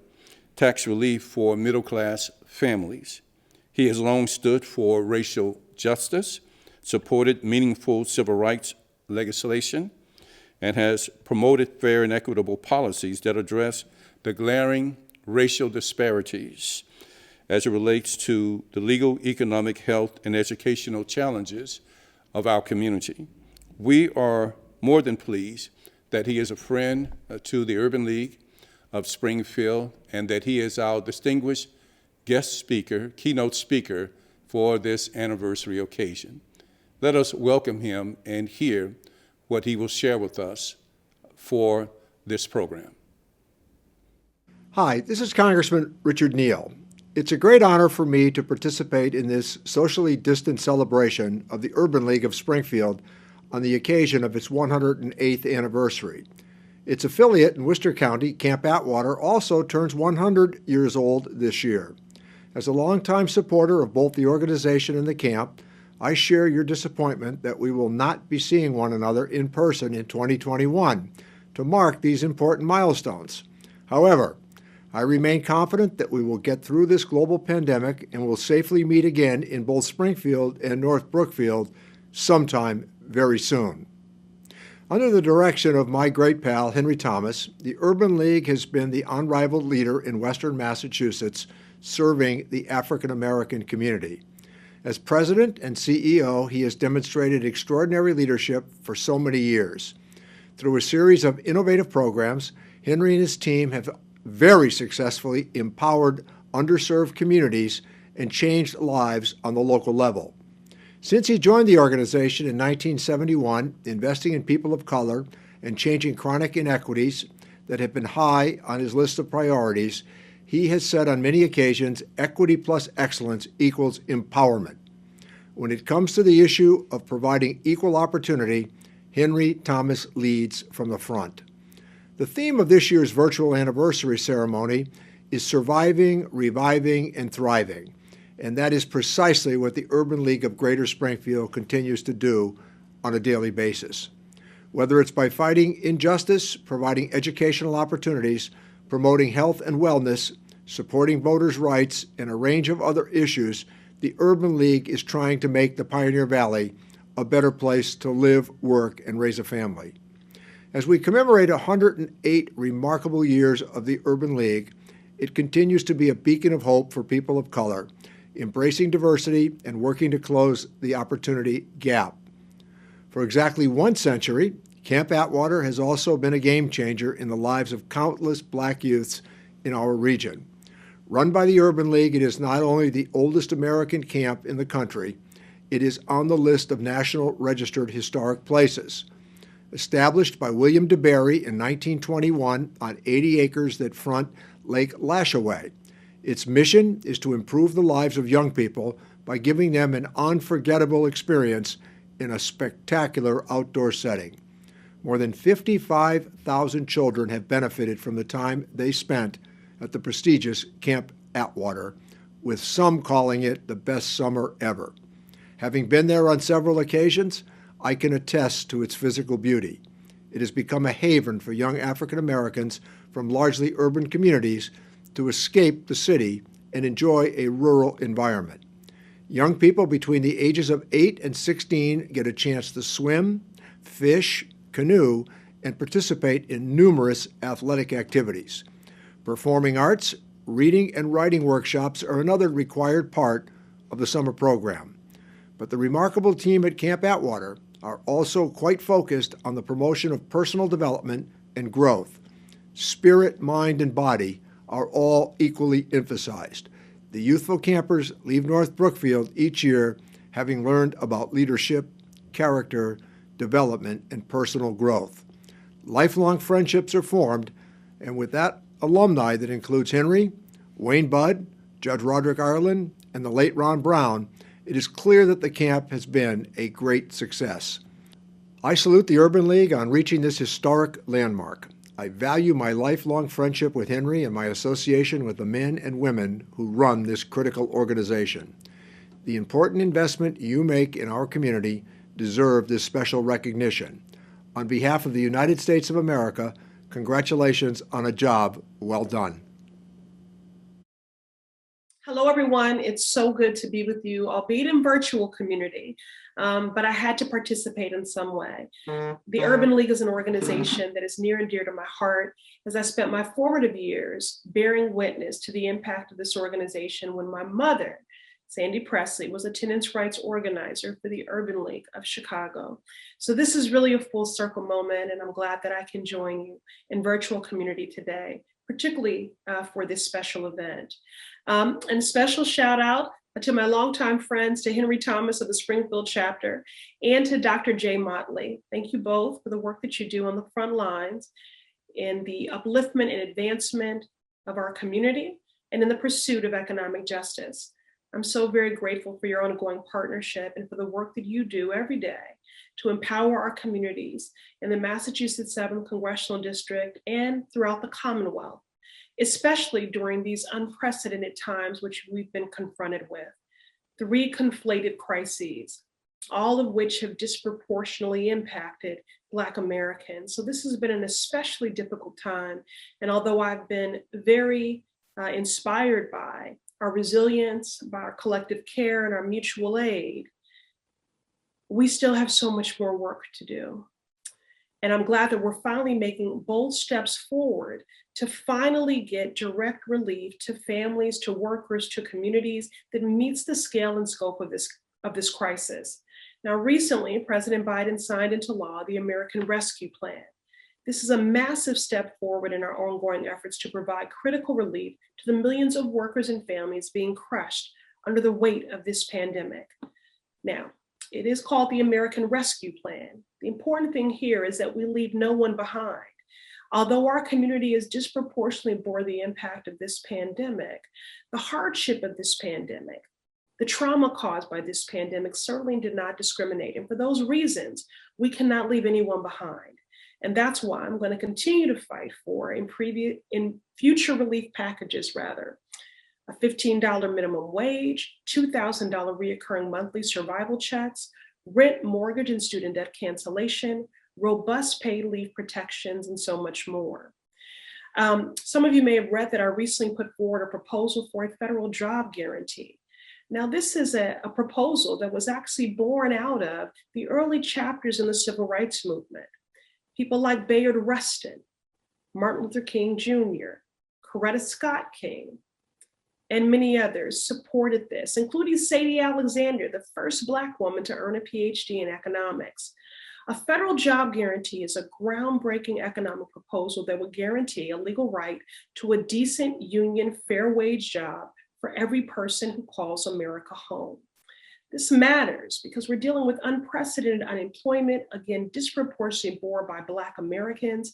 tax relief for middle-class families. He has long stood for racial justice, supported meaningful civil rights legislation, and has promoted fair and equitable policies that address the glaring racial disparities as it relates to the legal, economic, health, and educational challenges of our community. We are more than pleased that he is a friend to the Urban League of Springfield and that he is our distinguished guest speaker, keynote speaker for this anniversary occasion. Let us welcome him and hear what he will share with us for this program. Hi, this is Congressman Richard Neal. It's a great honor for me to participate in this socially distant celebration of the Urban League of Springfield on the occasion of its 108th anniversary. Its affiliate in Worcester County, Camp Atwater, also turns 100 years old this year. As a longtime supporter of both the organization and the camp, I share your disappointment that we will not be seeing one another in person in 2021 to mark these important milestones. However, I remain confident that we will get through this global pandemic and will safely meet again in both Springfield and North Brookfield sometime very soon. Under the direction of my great pal, Henry Thomas, the Urban League has been the unrivaled leader in Western Massachusetts, serving the African American community. As president and CEO, he has demonstrated extraordinary leadership for so many years. Through a series of innovative programs, Henry and his team have very successfully empowered underserved communities and changed lives on the local level. Since he joined the organization in 1971, investing in people of color and changing chronic inequities that have been high on his list of priorities, he has said on many occasions, equity plus excellence equals empowerment. When it comes to the issue of providing equal opportunity, Henry Thomas leads from the front. The theme of this year's virtual anniversary ceremony is Surviving, Reviving, and Thriving, and that is precisely what the Urban League of Greater Springfield continues to do on a daily basis. Whether it's by fighting injustice, providing educational opportunities, promoting health and wellness, supporting voters' rights, and a range of other issues, the Urban League is trying to make the Pioneer Valley a better place to live, work, and raise a family. As we commemorate 108 remarkable years of the Urban League, it continues to be a beacon of hope for people of color, embracing diversity and working to close the opportunity gap. For exactly 1 century, Camp Atwater has also been a game changer in the lives of countless black youths in our region. Run by the Urban League, it is not only the oldest American camp in the country, it is on the list of National Registered Historic Places. Established by William DeBerry in 1921 on 80 acres that front Lake Lashaway, its mission is to improve the lives of young people by giving them an unforgettable experience in a spectacular outdoor setting. More than 55,000 children have benefited from the time they spent at the prestigious Camp Atwater, with some calling it the best summer ever. Having been there on several occasions, I can attest to its physical beauty. It has become a haven for young African Americans from largely urban communities to escape the city and enjoy a rural environment. Young people between the ages of 8 and 16 get a chance to swim, fish, canoe, and participate in numerous athletic activities. Performing arts, reading, and writing workshops are another required part of the summer program. But the remarkable team at Camp Atwater are also quite focused on the promotion of personal development and growth. Spirit, mind, and body are all equally emphasized. The youthful campers leave North Brookfield each year having learned about leadership, character, development, and personal growth. Lifelong friendships are formed, and with that alumni that includes Henry, Wayne Budd, Judge Roderick Ireland, and the late Ron Brown, it is clear that the camp has been a great success. I salute the Urban League on reaching this historic landmark. I value my lifelong friendship with Henry and my association with the men and women who run this critical organization. The important investment you make in our community deserve this special recognition. On behalf of the United States of America, congratulations on a job well done. Hello, everyone. It's so good to be with you, albeit in virtual community, but I had to participate in some way. The Urban League is an organization that is near and dear to my heart, as I spent my formative years bearing witness to the impact of this organization when my mother, Sandy Presley, was a tenants' rights organizer for the Urban League of Chicago. So this is really a full circle moment, and I'm glad that I can join you in virtual community today, particularly for this special event. And special shout out to my longtime friends, to Henry Thomas of the Springfield chapter, and to Dr. Jay Motley. Thank you both for the work that you do on the front lines in the upliftment and advancement of our community and in the pursuit of economic justice. I'm so very grateful for your ongoing partnership and for the work that you do every day to empower our communities in the Massachusetts 7th Congressional District and throughout the Commonwealth, especially during these unprecedented times which we've been confronted with. 3 conflated crises, all of which have disproportionately impacted Black Americans. So this has been an especially difficult time. And although I've been very inspired by our resilience, by our collective care and our mutual aid, we still have so much more work to do. And I'm glad that we're finally making bold steps forward to finally get direct relief to families, to workers, to communities that meets the scale and scope of this crisis. Now, recently, President Biden signed into law the American Rescue Plan. This is a massive step forward in our ongoing efforts to provide critical relief to the millions of workers and families being crushed under the weight of this pandemic. Now, it is called the American Rescue Plan. The important thing here is that we leave no one behind. Although our community has disproportionately bore the impact of this pandemic, the hardship of this pandemic, the trauma caused by this pandemic certainly did not discriminate. And for those reasons, we cannot leave anyone behind. And that's why I'm going to continue to fight for in future relief packages, a $15 minimum wage, $2,000 reoccurring monthly survival checks, rent, mortgage, and student debt cancellation, robust paid leave protections, and so much more. Some of you may have read that I recently put forward a proposal for a federal job guarantee. Now, this is a proposal that was actually born out of the early chapters in the civil rights movement. People like Bayard Rustin, Martin Luther King Jr., Coretta Scott King, and many others supported this, including Sadie Alexander, the first Black woman to earn a PhD in economics. A federal job guarantee is a groundbreaking economic proposal that would guarantee a legal right to a decent union fair wage job for every person who calls America home. This matters because we're dealing with unprecedented unemployment, again, disproportionately borne by Black Americans.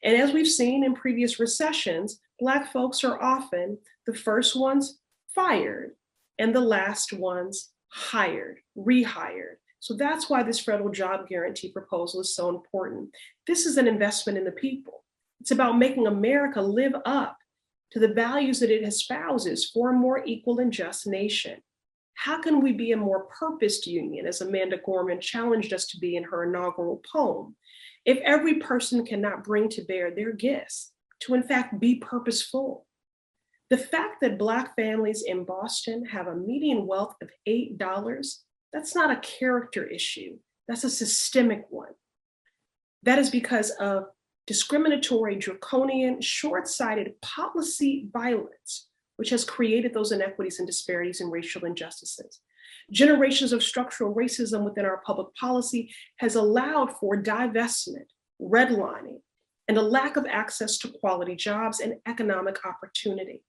And as we've seen in previous recessions, Black folks are often the first ones fired and the last ones hired, rehired. So that's why this federal job guarantee proposal is so important. This is an investment in the people. It's about making America live up to the values that it espouses for a more equal and just nation. How can we be a more purposed union, as Amanda Gorman challenged us to be in her inaugural poem, if every person cannot bring to bear their gifts to, in fact, be purposeful? The fact that Black families in Boston have a median wealth of $8, that's not a character issue. That's a systemic one. That is because of discriminatory, draconian, short-sighted policy violence, which has created those inequities and disparities and racial injustices. Generations of structural racism within our public policy has allowed for divestment, redlining, and a lack of access to quality jobs and economic opportunity.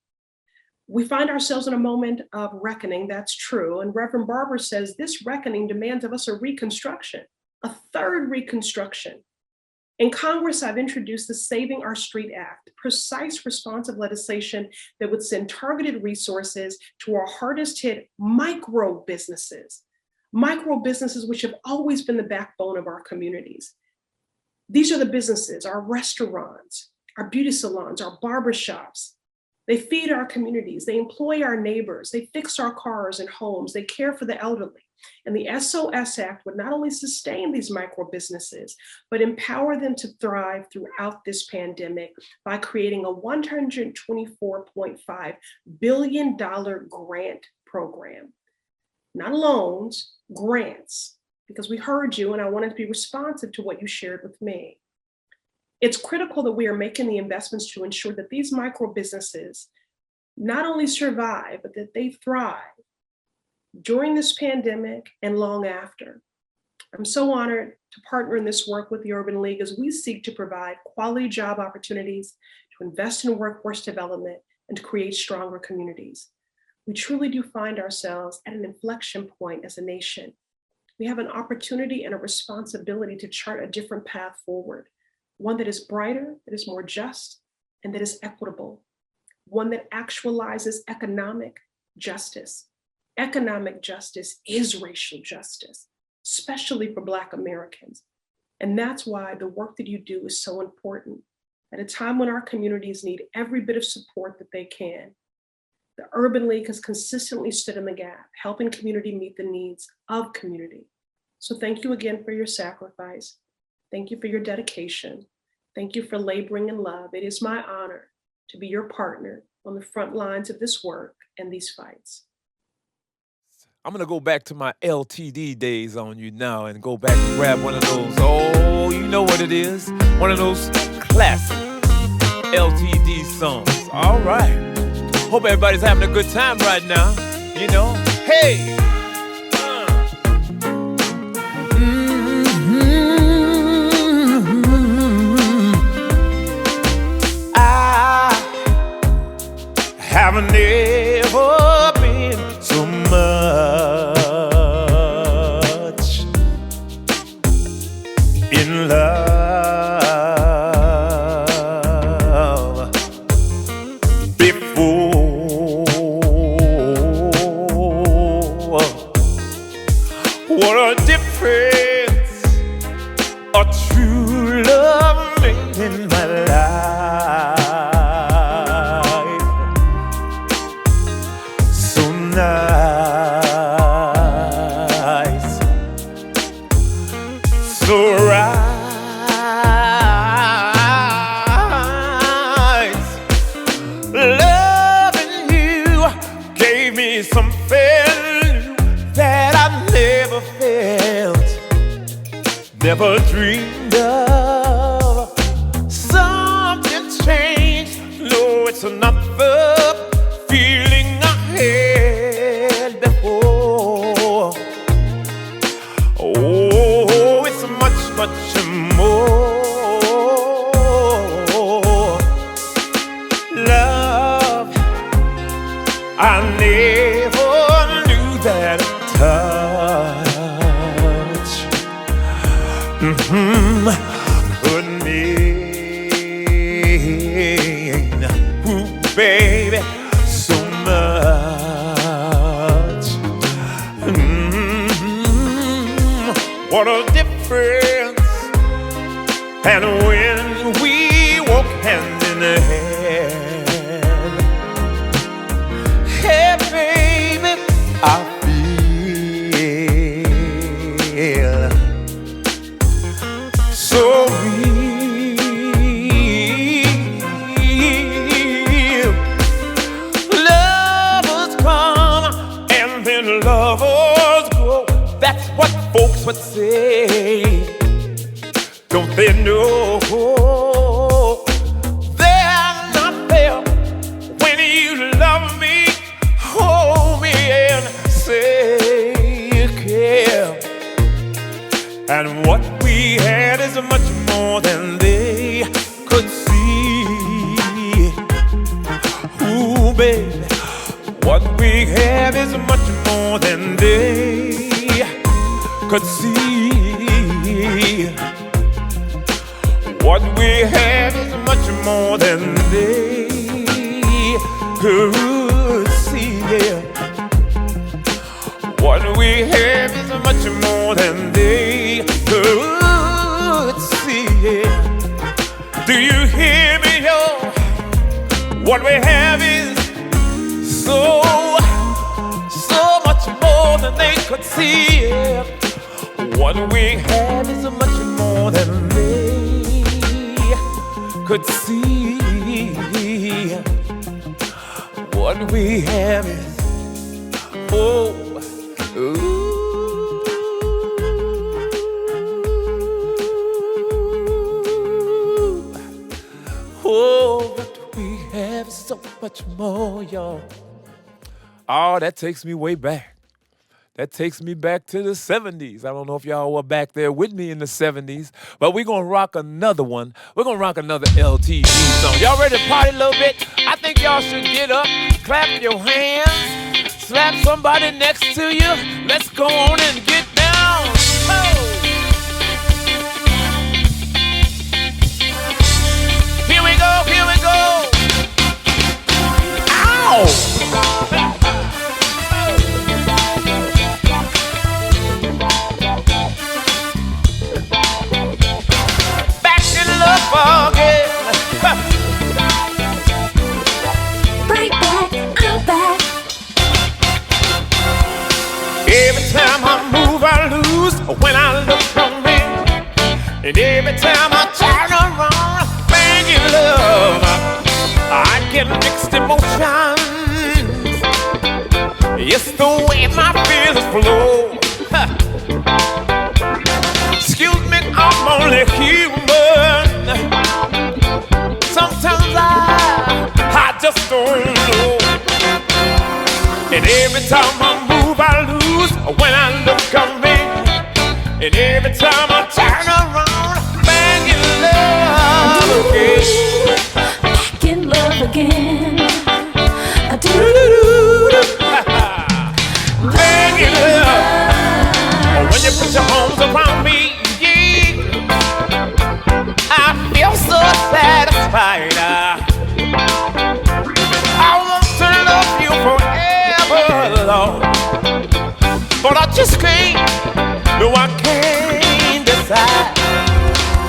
We find ourselves in a moment of reckoning, that's true, and Reverend Barber says this reckoning demands of us a reconstruction, a third reconstruction. In Congress, I've introduced the Saving Our Street Act, precise responsive legislation that would send targeted resources to our hardest hit micro businesses which have always been the backbone of our communities. These are the businesses, our restaurants, our beauty salons, our barbershops, They feed our communities, they employ our neighbors, they fix our cars and homes, they care for the elderly. And the SOS Act would not only sustain these micro businesses, but empower them to thrive throughout this pandemic by creating a $124.5 billion grant program. Not loans, grants, because we heard you and I wanted to be responsive to what you shared with me. It's critical that we are making the investments to ensure that these micro businesses not only survive, but that they thrive during this pandemic and long after. I'm so honored to partner in this work with the Urban League as we seek to provide quality job opportunities, to invest in workforce development, and to create stronger communities. We truly do find ourselves at an inflection point as a nation. We have an opportunity and a responsibility to chart a different path forward, one that is brighter, that is more just, and that is equitable, one that actualizes economic justice. Economic justice is racial justice, especially for Black Americans. And that's why the work that you do is so important. At a time when our communities need every bit of support that they can, the Urban League has consistently stood in the gap, helping community meet the needs of community. So thank you again for your sacrifice. Thank you for your dedication. Thank you for laboring in love. It is my honor to be your partner on the front lines of this work and these fights. I'm gonna go back to my LTD days on you now and go back and grab one of those, oh, you know what it is, one of those classic LTD songs. All right. Hope everybody's having a good time right now, you know. Hey! I haven't never been so much in love before. What a difference a true love made in my life. So nice, so right. Loving you gave me something that I never felt, never dreamed of. Something changed, no, it's not the feeling I had before. Oh, it's much, much more. Love, I never knew that touch could mean, ooh, baby, so much. What a difference. And when we walk hand in hand, hey, baby, I feel so real. Lovers come and then lovers go. That's what folks would say. Don't they know they're not there when you love me, hold me and say you care. And what we had is much more than they could see. Ooh, baby, what we have is much more than they could see. What we have is much more than they could see. Yeah. What we have is much more than they could see. Yeah. Do you hear me, y'all? What we have is could see it. What we have is much more than they could see. What we have is, oh, ooh. Oh, what we have is so much more, y'all. Oh, that takes me way back. That takes me back to the 70s. I don't know if y'all were back there with me in the 70s, but we're going to rock another one. We're going to rock another LTV song. Y'all ready to party a little bit? I think y'all should get up, clap your hands, slap somebody next to you. Let's go on and get down. Oh. Here we go, here we go. Ow! Again. Break back, I'm back. Every time I move, I lose. When I look from me, and every time I turn around, making love, I get mixed emotions. It's the way my feelings flow. Excuse me, I'm only human. Sometimes I just don't know. And every time I move, I lose. When I look at me, and every time I turn around, back in love again. Back in love again. Back in love. When you put your arms around me, I feel so satisfied. I want to love you forever, Lord, but I just can't. No, I can't decide.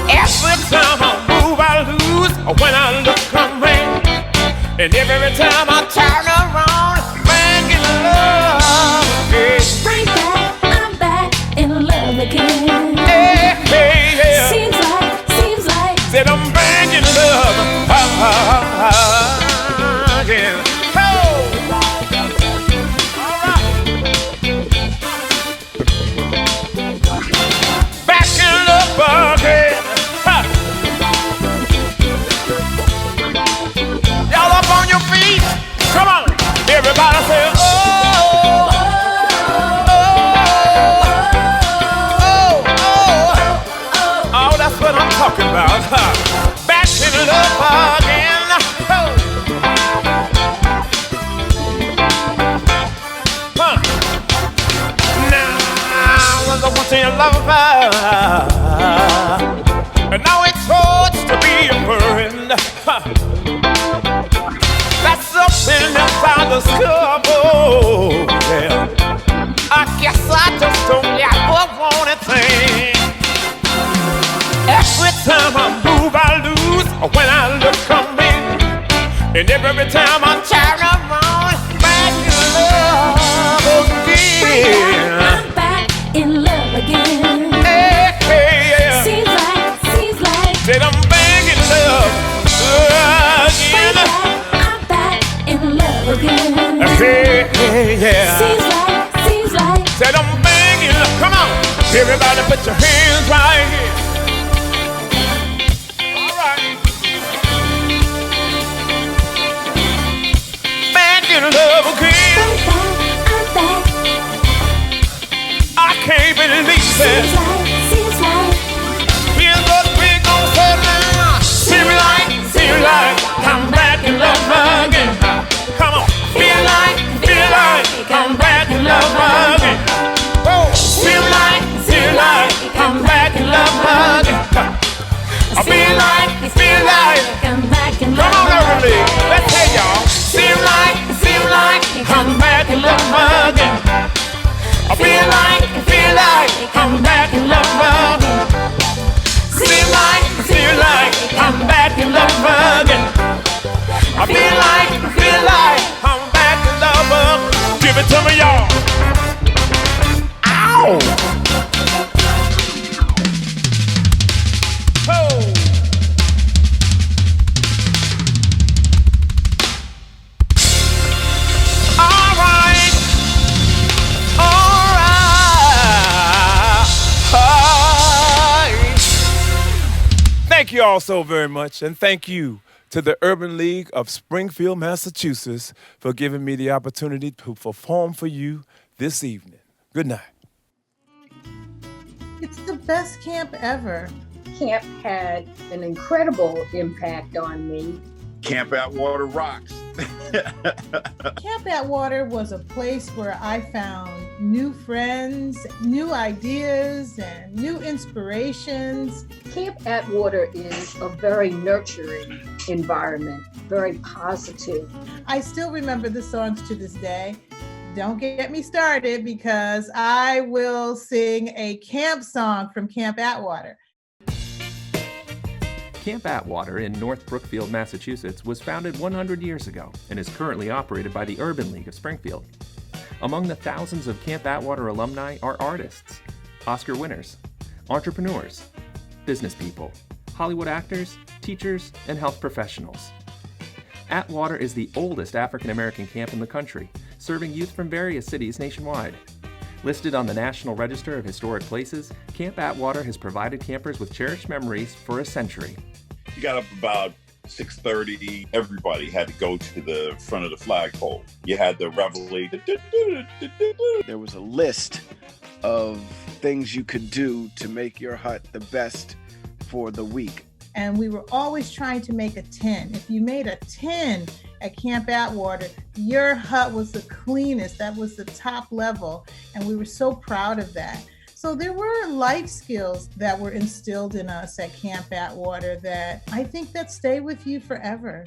Every time I move, I lose. When I look around, and every time I turn around, back in love again. Bring back, I'm back in love again. Hey, hey, yeah. Seems like that I'm back in love again. Oh. All right. Back in love again. Huh. Y'all up on your feet? Come on. Everybody say, oh. Oh, that's what I'm talking about. Huh. Back in love again. Oh. Huh. Now was the one thing I love about, and now it's hard to be a friend. Huh. That's something about the scoreboard. Yeah. I guess I just don't ever want to think. Every time I move, I lose. When I look at me, and every time I turn around, back in love again. I'm back in love again. Hey, hey, yeah. Seems like that I'm back in love again. I'm back in love again. Hey, hey, yeah. Seems like that I'm back in love. Come on, everybody, put your hands right here. Love again. I'm back. I can't believe it. Seems like. Here's what we gon' say now. Seems like I'm back in love again. Come on. Feel like I'm back in love again. Oh, feel like I'm back in love again. I feel like I'm back in love again. Come on, everybody. Let's hear y'all. Feel like I'm back in love again. I feel like I'm back in love again. Feel like I'm back in love again. I feel like I'm back in love again. Give it to me, y'all. Thank you all so very much, and thank you to the Urban League of Springfield, Massachusetts, for giving me the opportunity to perform for you this evening. Good night. It's the best camp ever. Camp had an incredible impact on me. Camp Atwater rocks. Camp Atwater was a place where I found new friends, new ideas, and new inspirations. Camp Atwater is a very nurturing environment, very positive. I still remember the songs to this day. Don't get me started because I will sing a camp song from Camp Atwater. Camp Atwater in North Brookfield, Massachusetts was founded 100 years ago and is currently operated by the Urban League of Springfield. Among the thousands of Camp Atwater alumni are artists, Oscar winners, entrepreneurs, business people, Hollywood actors, teachers, and health professionals. Atwater is the oldest African American camp in the country, serving youth from various cities nationwide. Listed on the National Register of Historic Places, Camp Atwater has provided campers with cherished memories for a century. You got up about 6:30. Everybody had to go to the front of the flagpole. You had the reveille. There was a list of things you could do to make your hut the best for the week. And we were always trying to make a 10. If you made a 10 at Camp Atwater, your hut was the cleanest. That was the top level. And we were so proud of that. So there were life skills that were instilled in us at Camp Atwater that I think that stay with you forever.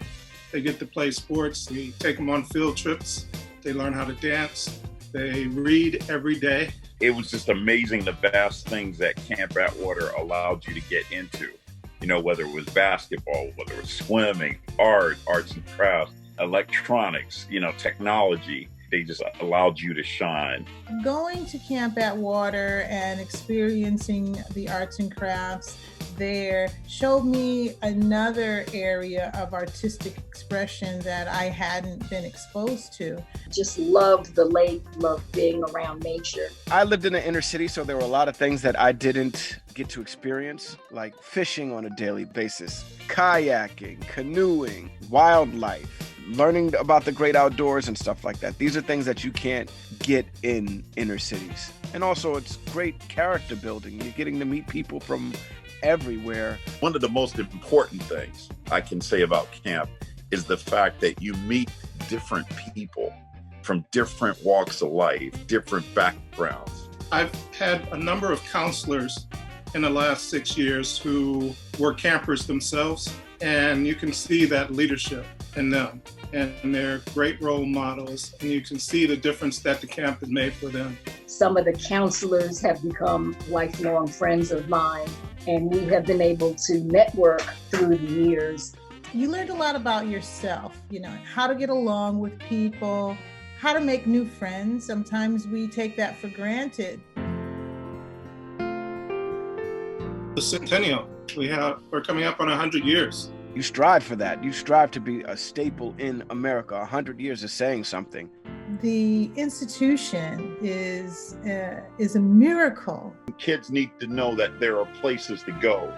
They get to play sports. We take them on field trips. They learn how to dance. They read every day. It was just amazing the vast things that Camp Atwater allowed you to get into. You know, whether it was basketball, whether it was swimming, arts and crafts, electronics, technology. They just allowed you to shine. Going to Camp Atwater and experiencing the arts and crafts there showed me another area of artistic expression that I hadn't been exposed to. Just loved the lake, loved being around nature. I lived in the inner city, so there were a lot of things that I didn't get to experience, like fishing on a daily basis, kayaking, canoeing, wildlife, learning about the great outdoors and stuff like that. These are things that you can't get in inner cities. And also it's great character building. You're getting to meet people from everywhere. One of the most important things I can say about camp is the fact that you meet different people from different walks of life, different backgrounds. I've had a number of counselors in the last 6 years who were campers themselves, and you can see that leadership in them. And they're great role models, and you can see the difference that the camp has made for them. Some of the counselors have become lifelong friends of mine, and we have been able to network through the years. You learned a lot about yourself, how to get along with people, how to make new friends. Sometimes we take that for granted. The centennial, we're coming up on 100 years. You strive for that. You strive to be a staple in America. 100 years is saying something. The institution is a miracle. Kids need to know that there are places to go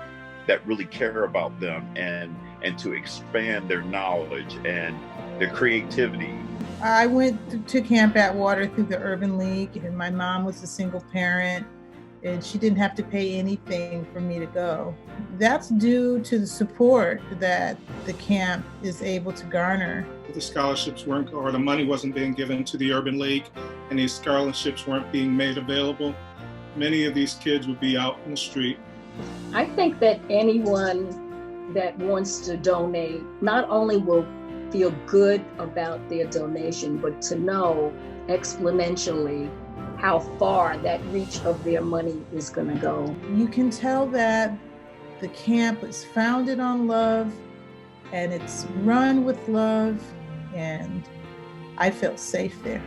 that really care about them and to expand their knowledge and their creativity. I went to Camp Atwater through the Urban League, and my mom was a single parent, and she didn't have to pay anything for me to go. That's due to the support that the camp is able to garner. The scholarships weren't, or the money wasn't being given to the Urban League, and these scholarships weren't being made available, many of these kids would be out in the street. I think that anyone that wants to donate not only will feel good about their donation, but to know exponentially how far that reach of their money is going to go. You can tell that the camp was founded on love, and it's run with love, and I felt safe there.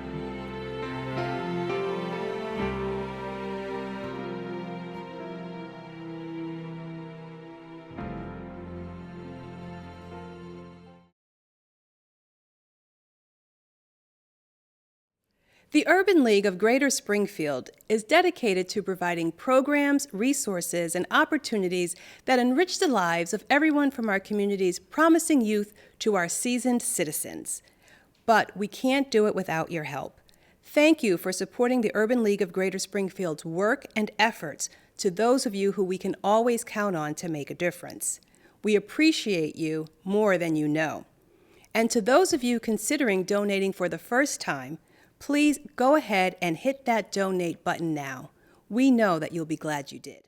The Urban League of Greater Springfield is dedicated to providing programs, resources, and opportunities that enrich the lives of everyone from our community's promising youth to our seasoned citizens. But we can't do it without your help. Thank you for supporting the Urban League of Greater Springfield's work and efforts to those of you who we can always count on to make a difference. We appreciate you more than you know. And to those of you considering donating for the first time, please go ahead and hit that donate button now. We know that you'll be glad you did.